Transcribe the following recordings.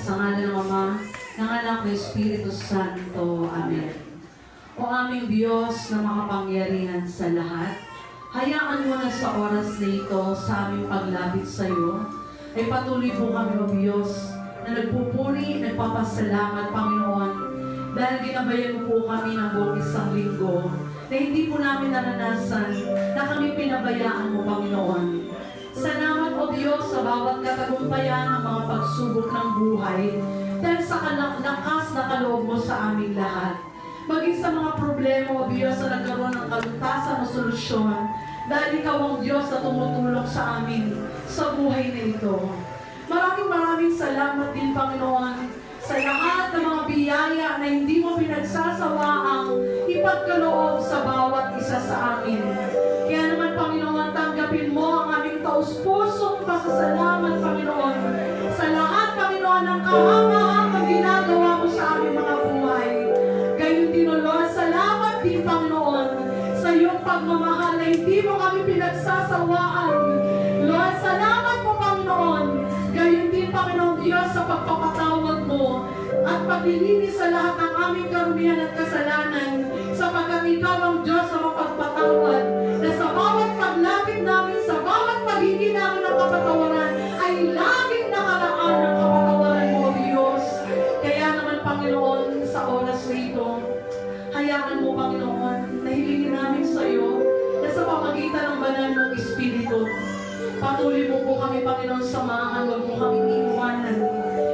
Sa ngalan ng Ama, ng Anak, ng Espiritu Santo. Amen. O aming Diyos na makapangyarihan sa lahat, hayaan mo na sa oras na ito, sa aming paglapit sa iyo, ay patuloy po kami, O Diyos, na nagpupuri, nagpapasalamat, Panginoon, dahil ginabayan mo po kami ng buong isang linggo, na hindi po namin naranasan na kami pinabayaan mo, Panginoon. Salamat, O Diyos, sa bawat katagumpayan ng mga pagsubok ng buhay, dahil sa lakas na kaloob mo sa aming lahat. Maging sa mga problema, O Diyos, na nagkaroon ng kalutasan o solusyon, dahil Ikaw ang Diyos na tumutulong sa amin sa buhay na ito. Maraming salamat din, Panginoon, sa lahat ng mga biyaya na hindi mo pinagsasawaang ipagkaloob sa bawat isa sa amin. Kaya naman, Panginoon, tanggapin mo ang aming taus-pusong pasasalamat, Panginoon, sa lahat, Panginoon, ng kahanga-hangang ginagawa mo sa aming mga buhay. Gayon din, O Lord, salamat din, Panginoon, sa iyong pagmamahal na hindi mo kami pinagsasawaan. Lord, salamat po, Panginoon. Gayon din, Panginoon Diyos, sa pagpapatawad mo at paglilinis sa lahat ng aming karumihan at kasalanan, sapagkat Ikaw ang Diyos na mapagpatawad, na sa bawat paglapit namin, sa bawat paghingi namin ng kapatawaran, ay laging nakaraan ng kapatawaran mo, Diyos. Kaya naman, Panginoon, sa oras na ito, hayaan mo, Panginoon, na hilingin namin sa iyo, na sa pamagitan ng banal mong Espiritu, patuloy mo po kami, Panginoon, samahan, huwag mo kami iiwanan.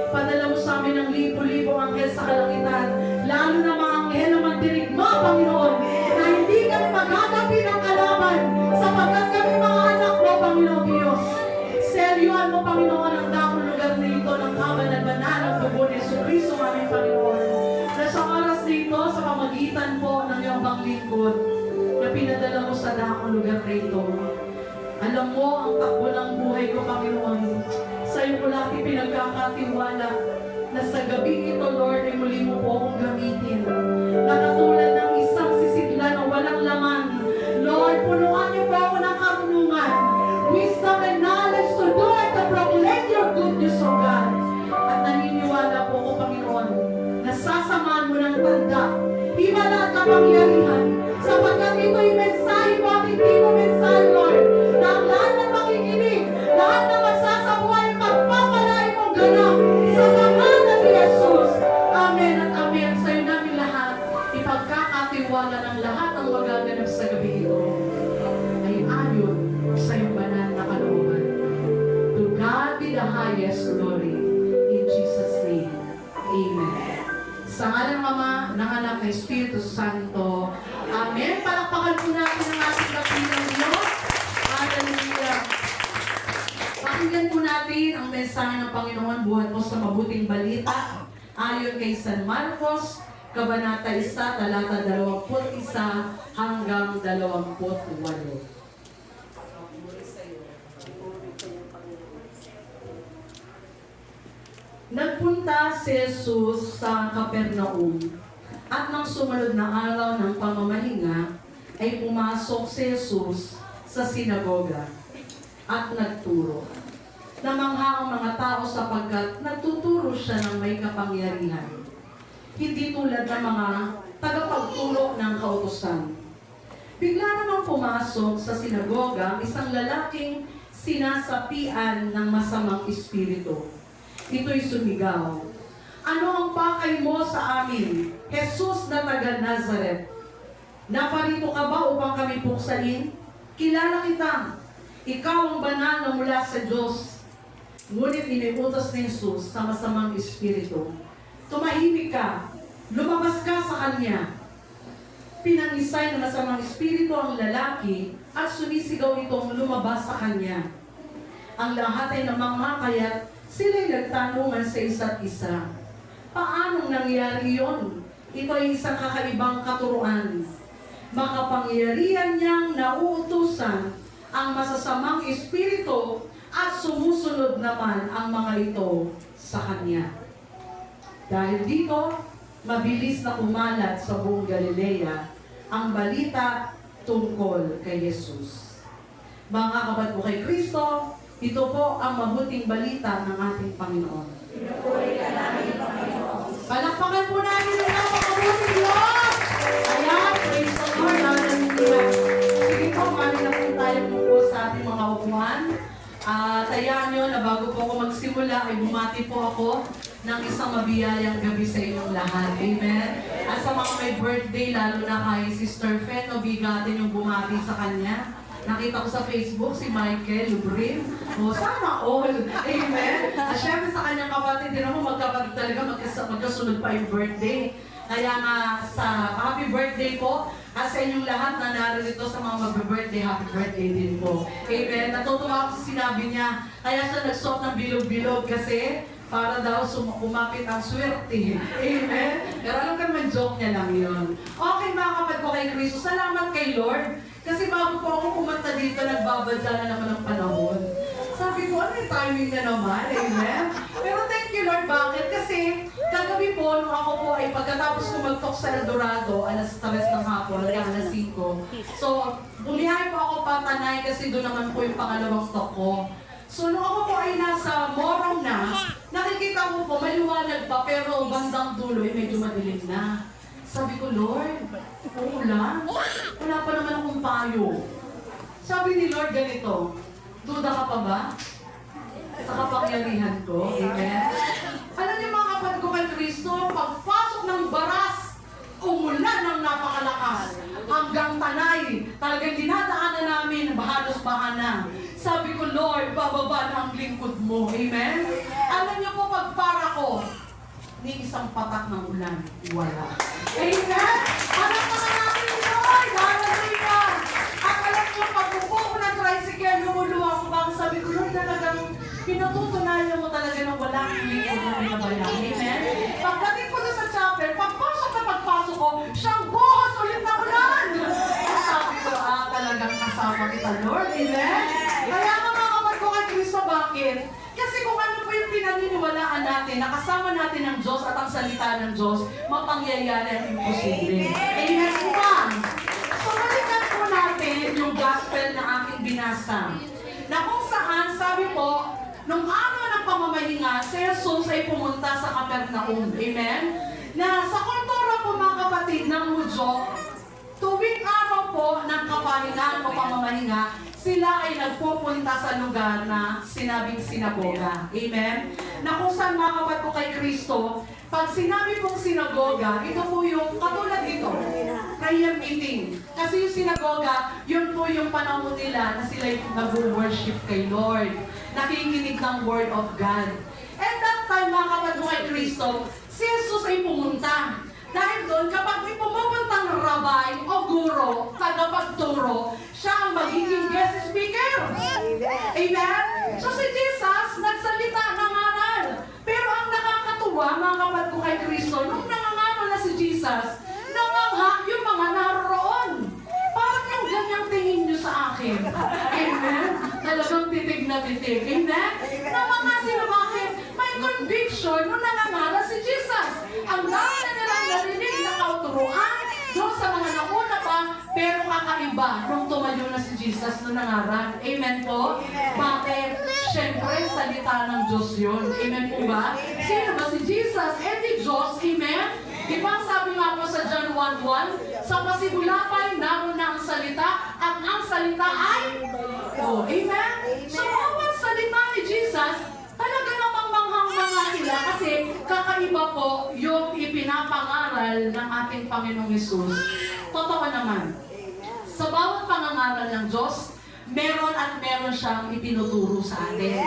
Padala mo sa amin ng libo-libo anghel sa kalangitan, lalo na mga anghel na magdirigma, Panginoon, na hindi kami magagapi ng kalaban, sapagkat kami mga anak mo, Panginoon Diyos. Seryuhan mo, Panginoon, ang dakong lugar nito ng kabanal-banal ng dugo ni Jesucristo, aming Panginoon, na sa oras nito, sa pamagitan po ng iyong panglingkod, na pinadala mo sa dakong lugar nito. Alam mo ang takbo ng buhay ko, Panginoon. Sa iyo ko lagi pinagkakatiwala na sa gabi ito, Lord, ay muli mo po akong gamitin. Na katulad ng isang sisidlan na walang laman, Lord, punuan niyo po ako ng karunungan, wisdom and knowledge to do and to proclaim your goodness, O God. At naniniwala po ako, Panginoon, na sasamahan mo ng tanda, himala at kapangyarihan, sapagkat ito'y mensahe mo at hindi mo mensahe, Lord, na ang lahat ng makikinig, lahat ng magsasabuhay, pagpapalain mong ganap sa pangalan ni Jesus. Amen at amen. Sa iyo namin lahat, ipagkakatiwala ng lahat ng magaganap sa gabi ito ay ayon sa iyong banal na kalooban. To God be the highest glory. In Jesus' name, amen. Sa ngalan ng Ama, ng Anak, ng Espiritu Santo. Amen. Palakpakan po natin ang ating kapilang Diyos. Hallelujah. Pakinggan po natin ang mensahe ng Panginoon buhat po sa mabuting balita. Ayon kay San Marcos, Kabanata 1, talata 21 hanggang 28. Nagpunta si Jesus sa Capernaum, at nang sumunod na araw ng pamamahinga, ay pumasok si Jesus sa sinagoga at nagturo. Namangha ang mga tao sapagkat nagtuturo siya ng may kapangyarihan, hindi tulad ng mga tagapagturo ng kautusan. Bigla namang pumasok sa sinagoga isang lalaking sinasapian ng masamang espiritu. Ito'y sumigaw, "Ano ang pakay mo sa amin, Jesus na taga Nazaret? Naparito ka ba upang kami puksain? Kilala kita. Ikaw ang banal na mula sa Diyos." Ngunit iniutos ni Jesus sa masamang espiritu, "Tumahimik ka, lumabas ka sa kanya." Pinangisay ng masamang espiritu ang lalaki at sumisigaw itong lumabas sa kanya. Ang lahat ay namangha kaya't sila'y nagtanungan sa isa't isa, "Paanong nangyari iyon? Ito ay isang kakaibang katuruan. Makapangyarihan niyang nauutusan ang masasamang espiritu at sumusunod naman ang mga ito sa kanya." Dahil dito, mabilis na kumalat sa buong Galilea ang balita tungkol kay Jesus. Mga kapatid ko kay Kristo, ito po ang mabuting balita ng ating Panginoon. Palakpakan po natin ang napakabuting Diyos! Ayan, praise the Lord. Hallelujah. Sige po, mali na po tayo po sa ating mga upuan. Tayaan nyo na bago po ako magsimula ay bumati po ako ng isang mabiyayang gabi sa inyong lahat. Amen? At sa mga may birthday, lalo na kay Sister Fen, bigatin yung bumati sa kanya. Nakita ko sa Facebook si Michael Lubrin. O, sana all. Amen? At syempre sa kanyang kapatid, din ako magkapatid talaga, magkasunod pa yung birthday. Kaya nga sa happy birthday po, at sa inyong lahat na narito sa mga mag-birthday, happy birthday din po. Amen? Natutuwa ako sa sinabi niya. Kaya siya nagsuot ng bilog-bilog kasi para daw kumapit ang swerte. Amen? Pero alam ka naman, joke niya lang yun. Okay mga kapatid ko kay Kristo, salamat kay Lord. Kasi bago po ako pumunta dito, nagbabadya na naman ang panahon. Sabi ko, ano yung timing na naman? Amen? Pero thank you Lord, bakit? Kasi kagabi po, nung ako po ay pagkatapos ko mag-talk sa Eldorado, alas 3 ng hapon, hanggang alas 5. So, bumiyahe po ako patanay kasi doon naman po yung pangalawang talk ko. So, nung ako po ay nasa Morong na, nakikita ko po, maliwanag pa, pero bandang dulo ay medyo madilim na. Sabi ko, Lord, uulan? Wala pa naman akong payo. Sabi ni Lord ganito, duda ka pa ba? Sa kapangyarihan ko, amen? Alam niyo mga kapatid ko kay Kristo, pagpasok ng baras, umulan ng napakalakas. Hanggang Tanay, talagang dinadaanan namin, halos baha na. Sabi ko, Lord, bababa na ang lingkod mo, amen? Alam niyo po, pagpara ko, ni isang patak ng ulan, wala. Amen? Alam ka na natin, Lord! Hallelujah! At alam niyo, pag upo ko ng tricycle, lumuluwa ko bang sabi ko, Lord, talagang pinatutunayan mo talaga na wala ang lingkod na binabayan. Amen? Pagdating ko doon sa chapel, pagpasok ko, siyang buhos ulit na ulan! At sabi ko, talagang kasama kita, Lord. Amen? Kaya nga mga kapatid ko kay Kristo, bakit? Kasi kung ano po yung pinaniniwalaan natin, nakasama natin ang Diyos at ang salita ng Diyos, mapangyayari ang imposible. Amen po ba? So, balikan po natin yung gospel na aking binasa. Na kung saan, sabi po, nung araw ng pamamahinga, si Jesus ay pumunta sa Capernaum. Amen? Na sa kultura po mga kapatid ng Hudyo, tuwing araw po ng kapahingaan o pamamahinga, sila ay nagpupunta sa lugar na sinabing sinagoga. Amen? Na kung saan mga kapatid ko kay Kristo, pag sinabi pong sinagoga, ito po yung katulad dito, prayer meeting. Kasi yung sinagoga, yun po yung panahon nila na sila yung nag-worship kay Lord. Nakikinig ng Word of God. And that time mga kapatid ko kay Kristo, si Jesus ay pumunta. Dahil doon, kapag may pumupuntang rabay o guro, tagapagturo, siya ang magiging guest speaker. Amen? So si Jesus, nagsalita ng aral. Pero ang nakakatuwa, mga kapatid ko kay Kristo, nung nangangaral na si Jesus, namangha yung mga naroroon. Parang yung ganyang tingin nyo sa akin. Amen? Talagang titig na titig. Amen? Namangha sila, bakit? May conviction nung nangangaral si Jesus. Ang dami na nilang narinig na kauturuan doon sa mga nauna pa, pero kakaiba nung tumayo na si Jesus nung nangaral. Amen po? Bakit? Siyempre, salita ng Diyos yun. Amen po ba? Sino ba si Jesus? Di Diyos. Amen? Di ba sabi nga po sa John 1:1, sa pasimula naroon na ang salita, at ang salita ay amen? So, bawat salita ni Jesus, talaga namang manghang-mangha sila kasi kakaiba po yung ipinapangaral ng ating Panginoong Hesus. Totoo naman. Sa bawat pangangaral ng Diyos, meron at meron siyang itinuturo sa atin.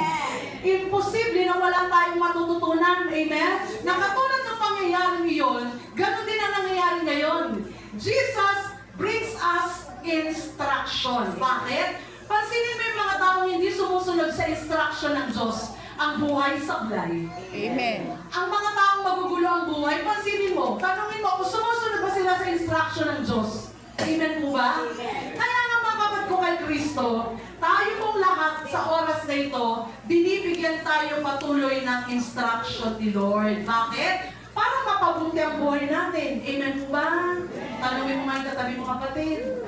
Imposible na wala tayong matututunan. Amen? Na katulad ng pangyayaring iyon, ganun din ang nangyayari ngayon. Jesus brings us instruction. Bakit? Pansinin mo yung mga taong hindi sumusunod sa instruction ng Diyos. Ang buhay sablay. Amen. Ang mga taong magugulo ang buhay, pansinin mo, tanungin mo kung sumusunod ba sila sa instruction ng Diyos. Amen po ba? Kaya nga mga kapatid ko kay Kristo, tayo pong lahat sa oras na ito, binibigyan tayo patuloy ng instruction ni Lord. Bakit? Para mapabuti ang buhay natin. Amen po ba? Tanungin mo nga yung katabi mo kapatid.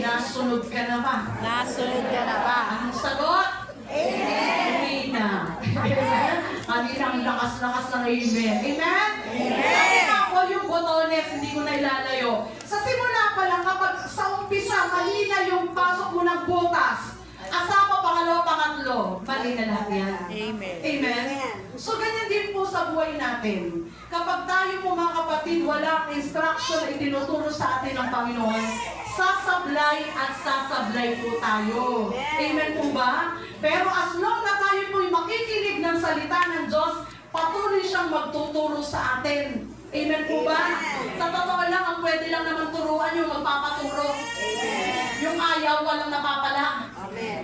Nasunod ka na ba? Nasunod ka na ba? Anong sagot? Amen. Kanina ang lakas-lakas ng amen. Amen? botones, hindi ko na ilalayo. Sa simula pa lang, kapag sa umpisa, mali na yung pasok mo ng butas. Asama, pangalawa, pangatlo. Mali na lahat yan. Amen. Amen? So, ganyan din po sa buhay natin. Kapag tayo po mga kapatid, walang instruction na itinuturo sa atin ng Panginoon, sasablay at sasablay po tayo. Amen po ba? Pero as long na tayo po'y makikinig ng salita ng Diyos, patuloy siyang magtuturo sa atin. Amen po ba? Sa totoo lang, ang pwede lang naman turuan yung magpapaturo. Yung ayaw, walang napapala.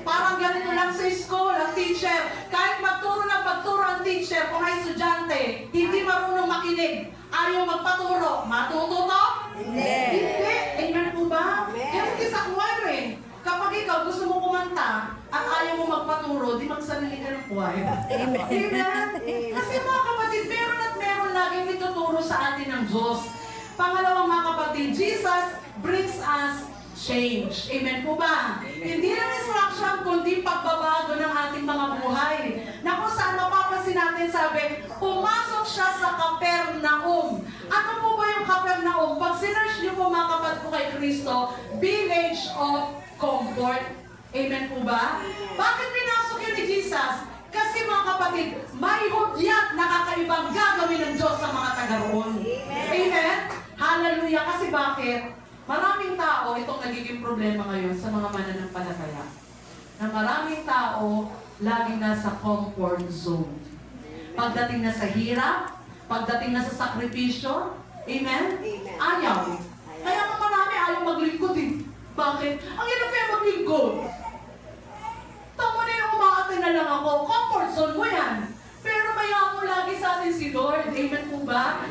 Parang ganito lang sa school, ang teacher. Kahit magturo ng pagturo ang teacher, kung ay estudyante, hindi marunong makinig, ayaw magpaturo, matututo? Hindi. Amen po ba? Kaya sa choir eh. Kapag ikaw gusto mo kumanta at ayaw mo magpaturo, di magsarili ka ng choir. Amen. Kasi mga kapatid, meron at meron laging ituturo sa atin ng Diyos. Pangalawang mga kapatid, Jesus brings us change. Amen po ba? Hindi lang instruction, kundi pagbabago ng ating mga buhay. Na kung saan mapapansin natin, sabi, pumasok siya sa Capernaum. Ano po ba yung Capernaum? Pag sinerge niyo po mga kapatid po kay Kristo, village of comfort. Amen po ba? Bakit pinasok yun ni Jesus? Kasi mga kapatid, may hudyat na kakaibang gagawin ng Diyos sa mga taga-roon. Amen? Hallelujah! Kasi bakit? Maraming tao, itong nagiging problema ngayon sa mga mananampalataya, na maraming tao laging nasa comfort zone. Pagdating na sa hirap, pagdating na sa sakripisyo, amen? Ayaw. Kaya nga marami ayaw maglingkod eh. Bakit? Ang hirap kaya maglingkod. Tamo na yung umaate na lang ako, comfort zone mo yan. Pero maya mo lagi sa atin si Lord. Amen po ba?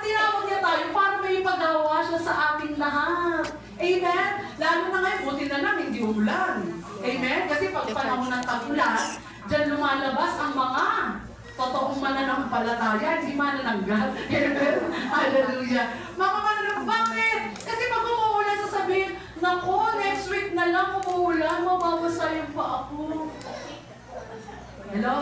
Tinawag niya tayo para may paggawa siya sa ating lahat. Amen? Lalo na ngayon, buti na lang, hindi umulan. Amen? Kasi pag panahon ng tag-ulan, dyan lumalabas ang mga totoong mananampalataya, hindi manananggal. Amen? Hallelujah. Mga mananang, bakit? Kasi pag umuulan, sasabihin, naku, next week na lang umuulan, mabawasayan pa ako. Hello?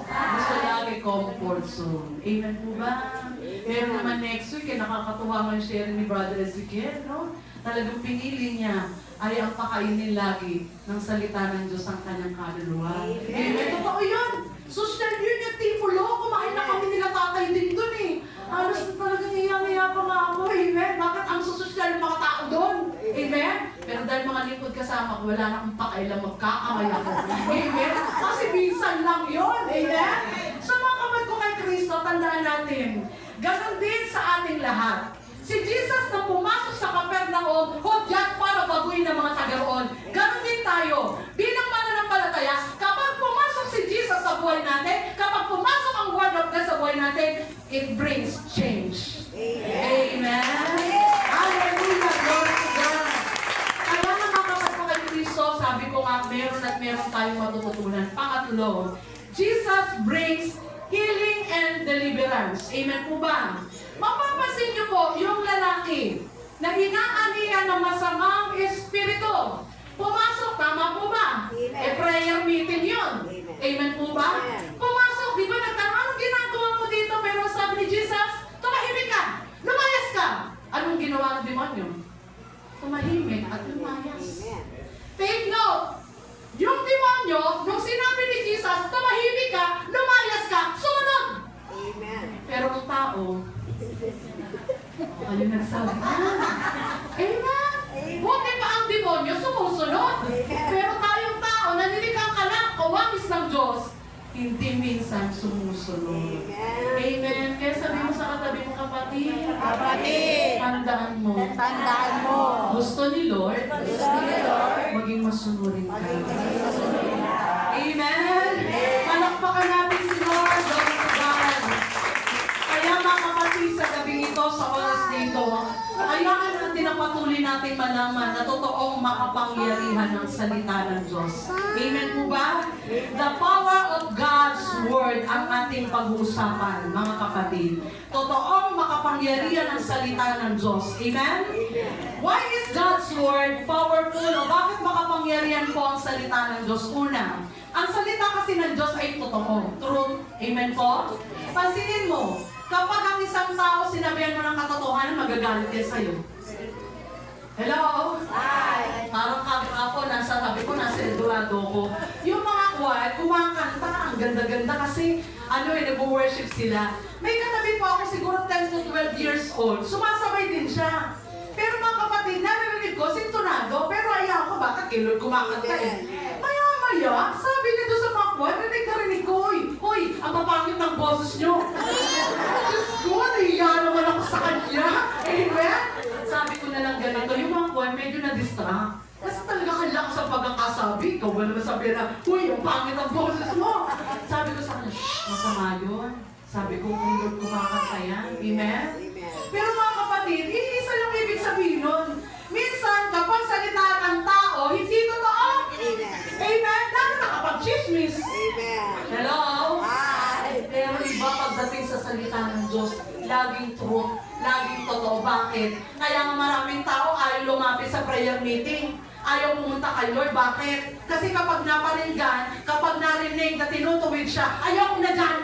Gusto lagi comfort zone. Amen po ba? Pero naman next week, nakakatuwa nga yung share ni Brother Ezekiel, no? Talagang pinili niya ay ang pakainin lagi ng salita ng Diyos ang kanyang kaluluwa. Amen. Totoo yun. Social yun yung Timulo. Kumain na kami nila tatay din dun eh. Halos talagang iya-iya pa nga ako. Amen. Bakit ang susosyal yung mga tao doon? Amen. Pero dahil mga lingkod kasama ko, wala na akong pakailang magkakamay ako. Amen. Kasi minsan lang yun. Amen. So mga kapatid ko kay Kristo, tandaan natin, ganon din sa ating lahat. Si Jesus na pumasok sa Capernaum, hudyat para baguhin ng mga taga-roon. Ganon din tayo. Bilang mananampalataya, kapag pumasok si Jesus sa buhay natin, kapag pumasok ang Word of God sa buhay natin, it brings change. Amen. Hallelujah. Glory to God. Kaya nga mga kapatid ko kay Kristo, sabi ko nga, meron at meron tayong matututunan. Pangatlo, Jesus brings healing and deliverance. Amen po ba? Mapapansin niyo po, yung lalaki na inaanihan ng masamang espiritu, pumasok, tama po ba? Prayer meeting yun. Amen po ba? Pumasok, di ba nagtanong, anong ginagawa mo dito? Pero sabi ni Jesus, tumahimik ka, lumayas ka. Anong ginawa ng demonyo? Tumahimik at lumayas. Take note, yung demonyo, nung sinabi ni Jesus, tumahimik ka, lumayas ka, sumunod. Pero ang tao, ayun nagsabi. Amen. Buti pa ang demonyo sumusunod. Pero tayong tao, nanilikang ka lang, kawamis ng Diyos, hindi minsan sumusunod. Amen. Kaya sabi mo sa katabi mo, kapatid, tandaan mo. Tandaan mo. Gusto ni Lord, maging masunurin ka. Amen. Palakpakan natin si Lord. Glory to God. Kaya mga kapatid, sa gabi ito, sa oras dito, kailangan natin na na patuloy natin malaman na totoong makapangyarihan ng salita ng Diyos. Amen po ba? The power of God's Word ang ating pag-uusapan, mga kapatid. Totoong makapangyarihan ng salita ng Diyos. Amen? Why is God's Word powerful? O bakit makapangyarihan po ang salita ng Diyos? Una, ang salita kasi ng Diyos ay totoo. Truth. Amen po? Pansinin mo, kapag ang isang tao sinabihan mo ng katotohanan, magagalit yan sa'yo. Hello? Hi! Parang ako, nasa Eldorado ko. Yung mga choir, kumakanta, ang ganda-ganda kasi, nag-worship sila. May katabi po ako, siguro 10 to 12 years old. Sumasabay din siya. Pero mga kapatid, narinig ko, sintonado, pero ayaw ko, bakit kay Lord kumakanta eh. Maya-maya, sabi niya doon sa mga choir, narinig ko, Hoy, ang papangit ng boses niyo. Diyos ko, nahiya naman ako sa kanya. Amen? Sabi ko na lang ganito, yung mga choir medyo na-distract. Kasi talaga kailangan sa pagkakasabi. Ikaw ba naman sabi na, Uy, ang pangit ang boses mo. Sabi ko sa kanya, shh, masama yun. Sabi ko, kung Lord kumakanta yan. Amen? Pero mga kapatid, isa lang ibig sabihin nun. Minsan, kapag salita ng tao, hindi totoo. Amen? Lalo na kapag chismis. Hello? Pero iba pagdating sa salita ng Diyos, laging truth, laging totoo. Bakit? Kaya nga maraming tao ayaw lumapit sa prayer meeting. Ayaw pumunta kay Lord. Bakit? Kasi kapag naparinggan, kapag narinig na tinutuwid siya, ayaw na dyan.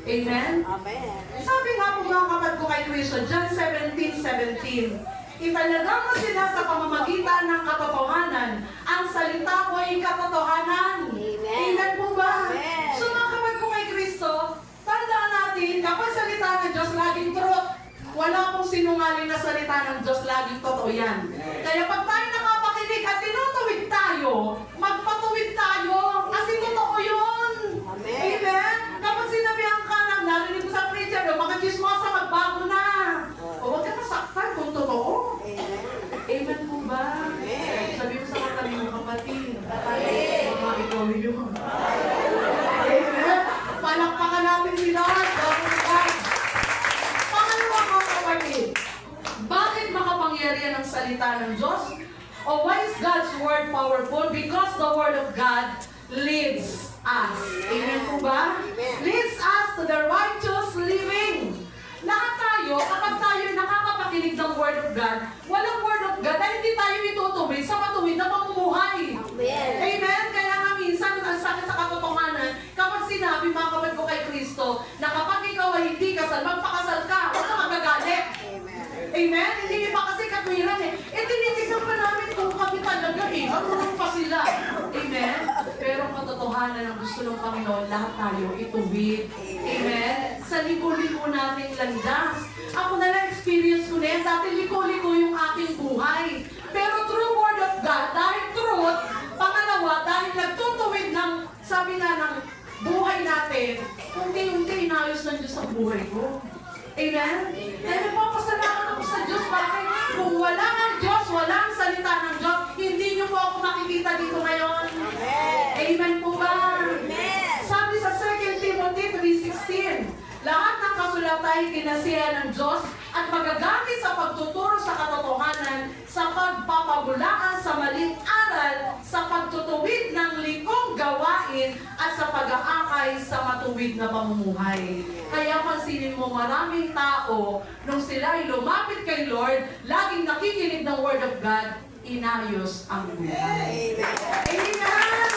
Amen? Sabi nga po mga kapatid ko kay Cristo, John 17:17, italaga mo sila sa pamamagitan ng katotohanan. Ang salita ko ay katotohanan. Amen po ba? So mga kapatid ko kay Cristo, tandaan natin, kapag salita ng Diyos, laging truth. Wala pong sinungaling na salita ng Diyos, laging totoo yan. Kaya pag tayo nakapakinig at tinutuwid tayo, magpatuwid tayo, kasi totoo yun. Amen? Kapag sinabihan ka na, narinig ko sa preacher, mga chismosa, magbago na. O huwag ka masaktan kung totoo. Amen po ba? Sabi mo sa katabi mo, kapatid. Mga ikaw yun. Amen? Palakpakan natin si Lord. Pangalawa mga kapatid, bakit makapangyarihan ang salita ng Diyos? O why is God's Word powerful? Because the Word of God leads us. Amen po ba? Leads us to the righteous living. Lahat tayo, kapag tayo nakakapakinig ng Word of God, walang Word of God, ay hindi tayo itutuwid sa matuwid na pamumuhay. Amen? Kaya nga minsan, ang sakit sa katotohanan, kapag sinabi, mga kapatid ko kay Kristo, na kapag ikaw ay hindi kasal, magpakasal ka, huwag ka magagalit. Amen? Hindi pa kasi katwiran eh. Tinitignan pa namin kung kami talaga eh. Marunong pa sila. Amen? Pero katotohanan ang gusto ng Panginoon, lahat tayo ituwid. Amen? Sa liko-liko nating landas. Ako na lang experience ko na yan. Dati liko-liko yung aking buhay. Pero true word of God, dahil truth, pangalawa, dahil nagtutuwid ng, sabi nga ng buhay natin, unti-unti inayos ng Diyos ang buhay ko. Amen? Kaya nagpapasalamat ako sa Diyos. Bakit? Kung wala ang Diyos, wala ang salita ng Diyos, hindi niyo po ako makikita dito ngayon. Amen po ba? Sabi sa 2 Timothy 3:16, lahat ng kasulatan ay kinasiyahan ng Diyos at magagamit sa pagtuturo sa katotohanan, sa pagpapabulaan sa maling aral, sa pagtutuwid ng likong gawain, at sa pag-aakay sa matuwid na pamumuhay. Kaya pansinin mo, maraming tao, nung sila ay lumapit kay Lord, laging nakikinig ng Word of God, inayos ang buhay. Amen!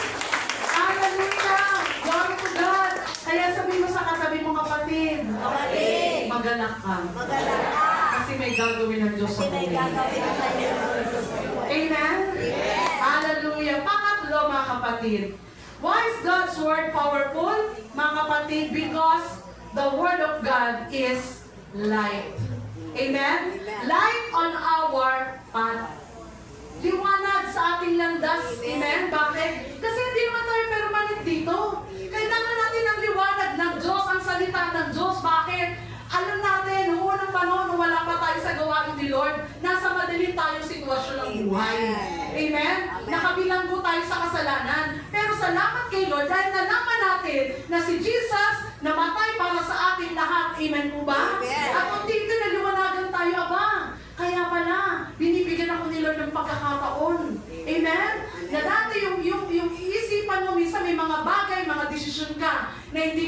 Hallelujah! Glory to God! Kaya sabihin mo sa katabi mo, kapatid, magalak ka. Kasi may gagawin ng Diyos sa buhay. Amen? Hallelujah! Pangatlo, mga kapatid, why is God's Word powerful? Mga kapatid, because the Word of God is light. Amen? Light on our path. Liwanag sa ating landas. Amen? Bakit? Kasi hindi naman tayo permanent dito. Kailangan natin ang liwanag ng Diyos, ang salita ng Diyos. Bakit? Alam natin, noong unang panahon, nung wala pa tayo sa gawain ni Lord, nasa madilim tayong sitwasyon ng buhay. Amen? Nakabilanggo tayo sa kasalanan. Pero salamat kay Lord dahil nalaman natin na si Jesus namatay para sa ating lahat. Amen po ba? At unti-unti naliwanagan tayo, aba. Kaya pala,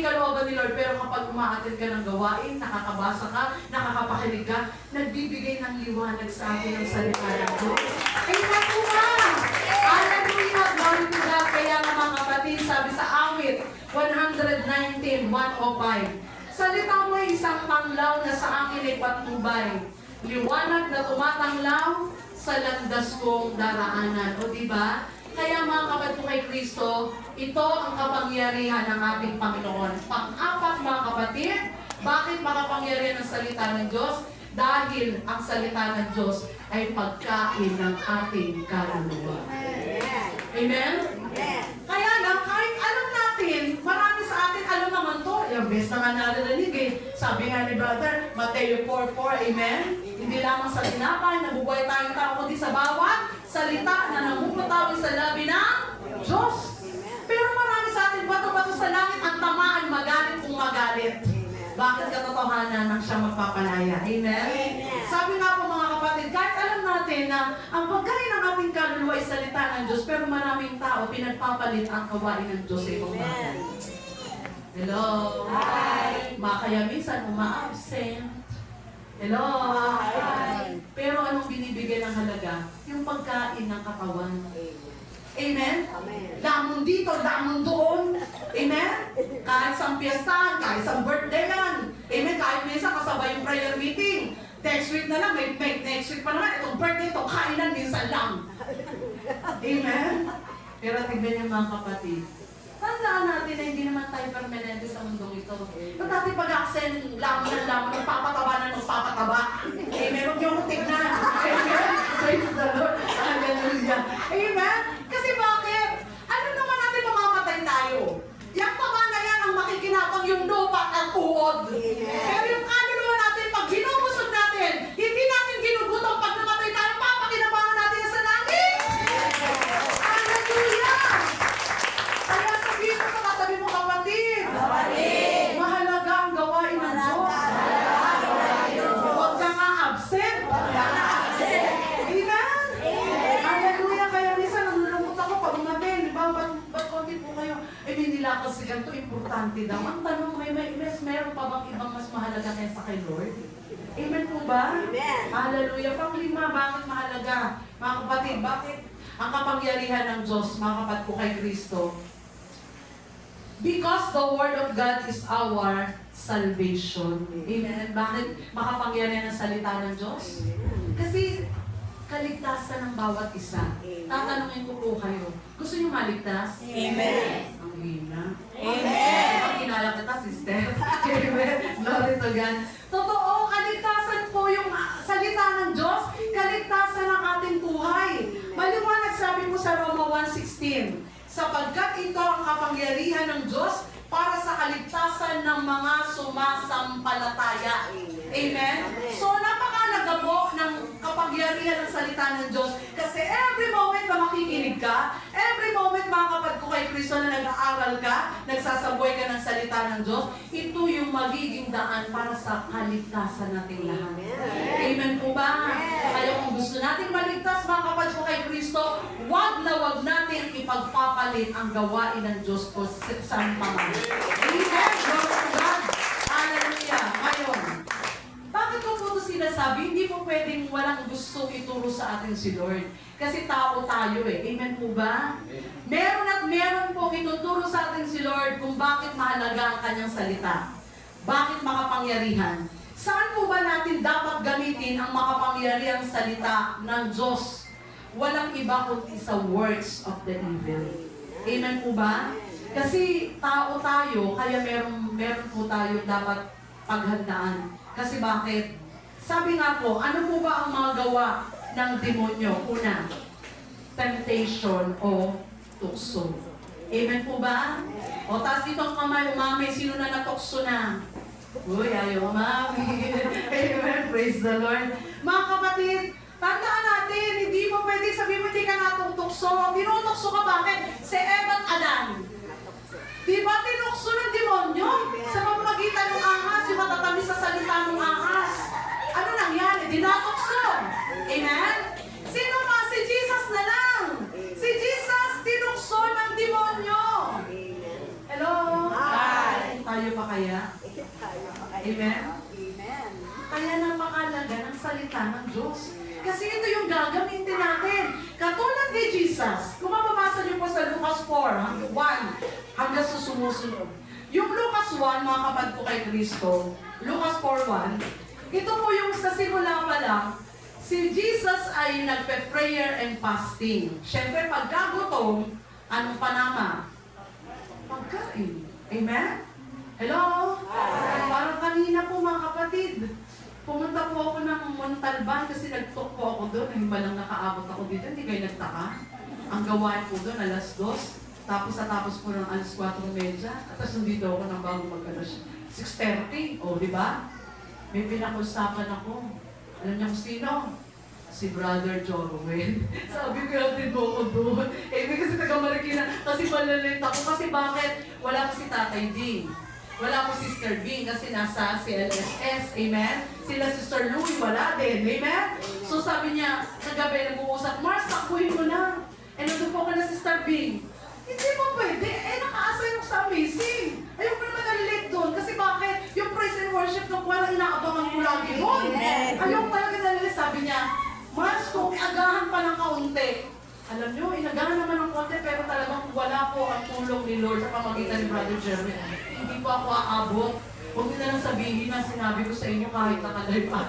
hindi kalooban ni Lord, pero kapag umaattend ka ng gawain, nakakabasa ka, nakakapakinig ka, nagbibigay ng liwanag sa atin ng salita ng Diyos. Amen po ba? Hallelujah! Glory to God! Kaya nga mga kapatid, sabi sa awit 119:105, salita mo ay isang panglaw na sa akin ay patnubay, liwanag na tumatanglaw sa landas kong daraanan. O diba? Kaya mga kapatid ko kay Kristo, ito ang kapangyarihan ng ating Panginoon. Pang-apat mga kapatid, bakit makapangyarihan ang salita ng Diyos? Dahil ang salita ng Diyos ay pagkain ng ating kaluluwa. Amen? Kaya lang, kahit alam natin, marami sa atin alam naman to. Yung best na nga narinig eh. Sabi nga ni Brother, Mateo 4:4, amen? Hindi lamang sa tinapay, nabubuhay tayong tao, kundi sa bawat salita na namumutawi sa labi ng Diyos. Pero marami sa atin, bato-bato sa langit, ang tamaan magalit kung magalit. Bakit katotohanan ng siyang magpapalaya? Amen? Sabi nga po mga kapatid, kahit alam natin na ang pagkain ng ating kaluluwa ay salita ng Diyos, pero maraming tao pinagpapalit ang gawain ng Diyos sa ibang bagay. Hello? Hi! Kaya minsan uma-absent. Hello? Hi! Pero anong binibigay ng halaga? Yung pagkain ng katawan. Amen? Lamon dito, lamon doon. Amen? Kahit sa piyestahan, kahit sa birthday yan. Amen? Kahit minsan kasabay yung prayer meeting. Next week na lang, may next week pa naman. Itong birthday, ito, kainan minsan lang. Amen? Pero tignan niyo mga kapatid. Tandaan natin na hindi naman tayo permanente sa mundong ito. Ba't natin pag-aksen, lamon ng lamon, nagpapataba na nagpapataba. Amen? Huwag niyo akong tignan. Amen? Praise the Lord. Hallelujah. Amen? Kasi bakit? Ano naman natin mamamatay tayo? Yung taba na yan ang makikinabang yung lupa at ang uod. Pero yung kaluluwa natin, pag ginubusog natin, hindi natin ginugutom pag namatay tayo, papakinabangan natin yan sa langit. Hallelujah! Kaya sabihin mo sa katabi mo kapatid, mahalaga ang gawain ng Diyos. Huwag ka nga absent. Amen? Hallelujah! Kaya minsan nalulungkot ako pag umatin. Di ba? Ba't konti po kayo? Eh, hindi lang kasi ganito importante daw. Ang tanong, meron pa bang ibang mas mahalaga kaysa kay Lord? Amen po ba? Amen. Hallelujah! Panglima, bakit mahalaga? Mga kapatid, bakit ang kapangyarihan ng Diyos, mga kapatid ko kay Kristo? Because the Word of God is our salvation. Amen. Bakit makapangyarihan ang salita ng Diyos? Kasi kaligtasan ng bawat isa. Tatanungin ko po kayo, gusto niyo maligtas? Amen. Ang hina. Amen. Ang kinala kita, sister. Amen. Glory to God. Totoo, kaligtasan po yung salita ng Diyos. Kaligtasan ng ating buhay. Maliwanag sabi mo sa Roma 1:16. Sapagkat ito ang kapangyarihan ng Diyos para sa kaligtasan ng mga sumasampalataya. Amen? So, napakalaga po ng kapangyarihan ng salita ng Diyos kasi every moment na makikinig ka, every moment mga kapatid ko kay Kristo na nag-aaral ka, nagsasabuhay ka ng salita ng Diyos, ito yung magiging daan para sa kaligtasan nating lahat. Amen po ba? Kaya kung gusto natin maligtas mga kapatid ko kay Kristo, wag natin ipagpapalit ang gawain ng Diyos ko sa isang pamamagitan. Amen! Glory to God! Hallelujah! Ngayon, bakit ko po ito sinasabi? Hindi po pwedeng walang gusto ituro sa atin si Lord. Kasi tao tayo eh. Amen po ba? Meron at meron po ituturo sa atin si Lord kung bakit mahalaga ang kanyang salita. Bakit makapangyarihan? Saan po ba natin dapat gamitin ang makapangyarihang salita ng Diyos? Walang iba kundi sa works of the evil. Amen po ba? Kasi tao tayo, kaya meron po tayo dapat paghandaan. Kasi bakit? Sabi nga po, ano po ba ang mga gawa ng demonyo? Una, temptation o tukso. Amen po ba? O taas dito ang kamay, umami, sino na natukso na? Uy, ayaw umami. Amen, praise the Lord. Mga kapatid, tandaan natin, hindi mo pwede sabihin mo hindi ka natutokso. Tinutukso ka bakit? Si Eva at Adan. Di ba tinukso ng demonyo? Sa pamamagitan ng ahas, yung matatamis sa salita ng ahas. Ano nangyari? Dinatukso. Amen? Sino pa? Si Jesus na lang. Si Jesus tinukso ng demonyo. Hello? Hi. Tayo Amen? Amen. Kaya napakalaga ng salita ng Diyos. Kasi ito yung gagamitin natin. Katulad ni Jesus, kung mababasa niyo po sa Lucas 4, 1, hanggang sa sumusunod. Yung Lucas 1, mga kapatid ko kay Kristo, Lucas 4:1, ito po yung sa simula pa lang, si Jesus ay nagpe-prayer and fasting. Siyempre, pagkagutom, anong panama? Pagkain. Amen? Hello? Parang kanina po mga kapatid, pumunta po ako ng Montalban kasi nag-talk po ako doon. Himbalang nakaabot ako dito, hindi kayo nagtaka. Ang gawain po doon, alas 2. Tapos natapos po ng alas 4:30. At tapos nandito ako ng bago mag-alas 6:30. O, di ba? May pinag-usapan ako. Alam niyo kung sino? Si Brother Jorwin. Sabi ko, natin mo ko doon. Eh, kasi taga-Marikina. Kasi malalate ako. Kasi bakit? Wala ko si Tatay Ding. Wala ko Sister Bing kasi nasa CLSS. Amen? Sila Sister Louie, wala din. Amen? So sabi niya, kagabi nag-uusap, Mars, takbuhin mo na. Eh, nandun po ka na Sister Bing. Hindi mo pwede. Eh, naka-assign mo sa amazing. Ayun ko naman nalilate doon. Kasi bakit? Yung praise and worship ng parang inaabangan ko lagi doon. Ayun talaga nalilate. Sabi niya, Mars, kung iagahan pa ng kaunti, alam nyo, inagahan naman ng konti, pero talagang wala po ang tulong ni Lord sa pamagitan ni Brother Jeremy. Hindi po ako aabot. Huwag niyo na lang sabihin na sinabi ko sa inyo kahit nakalive pa.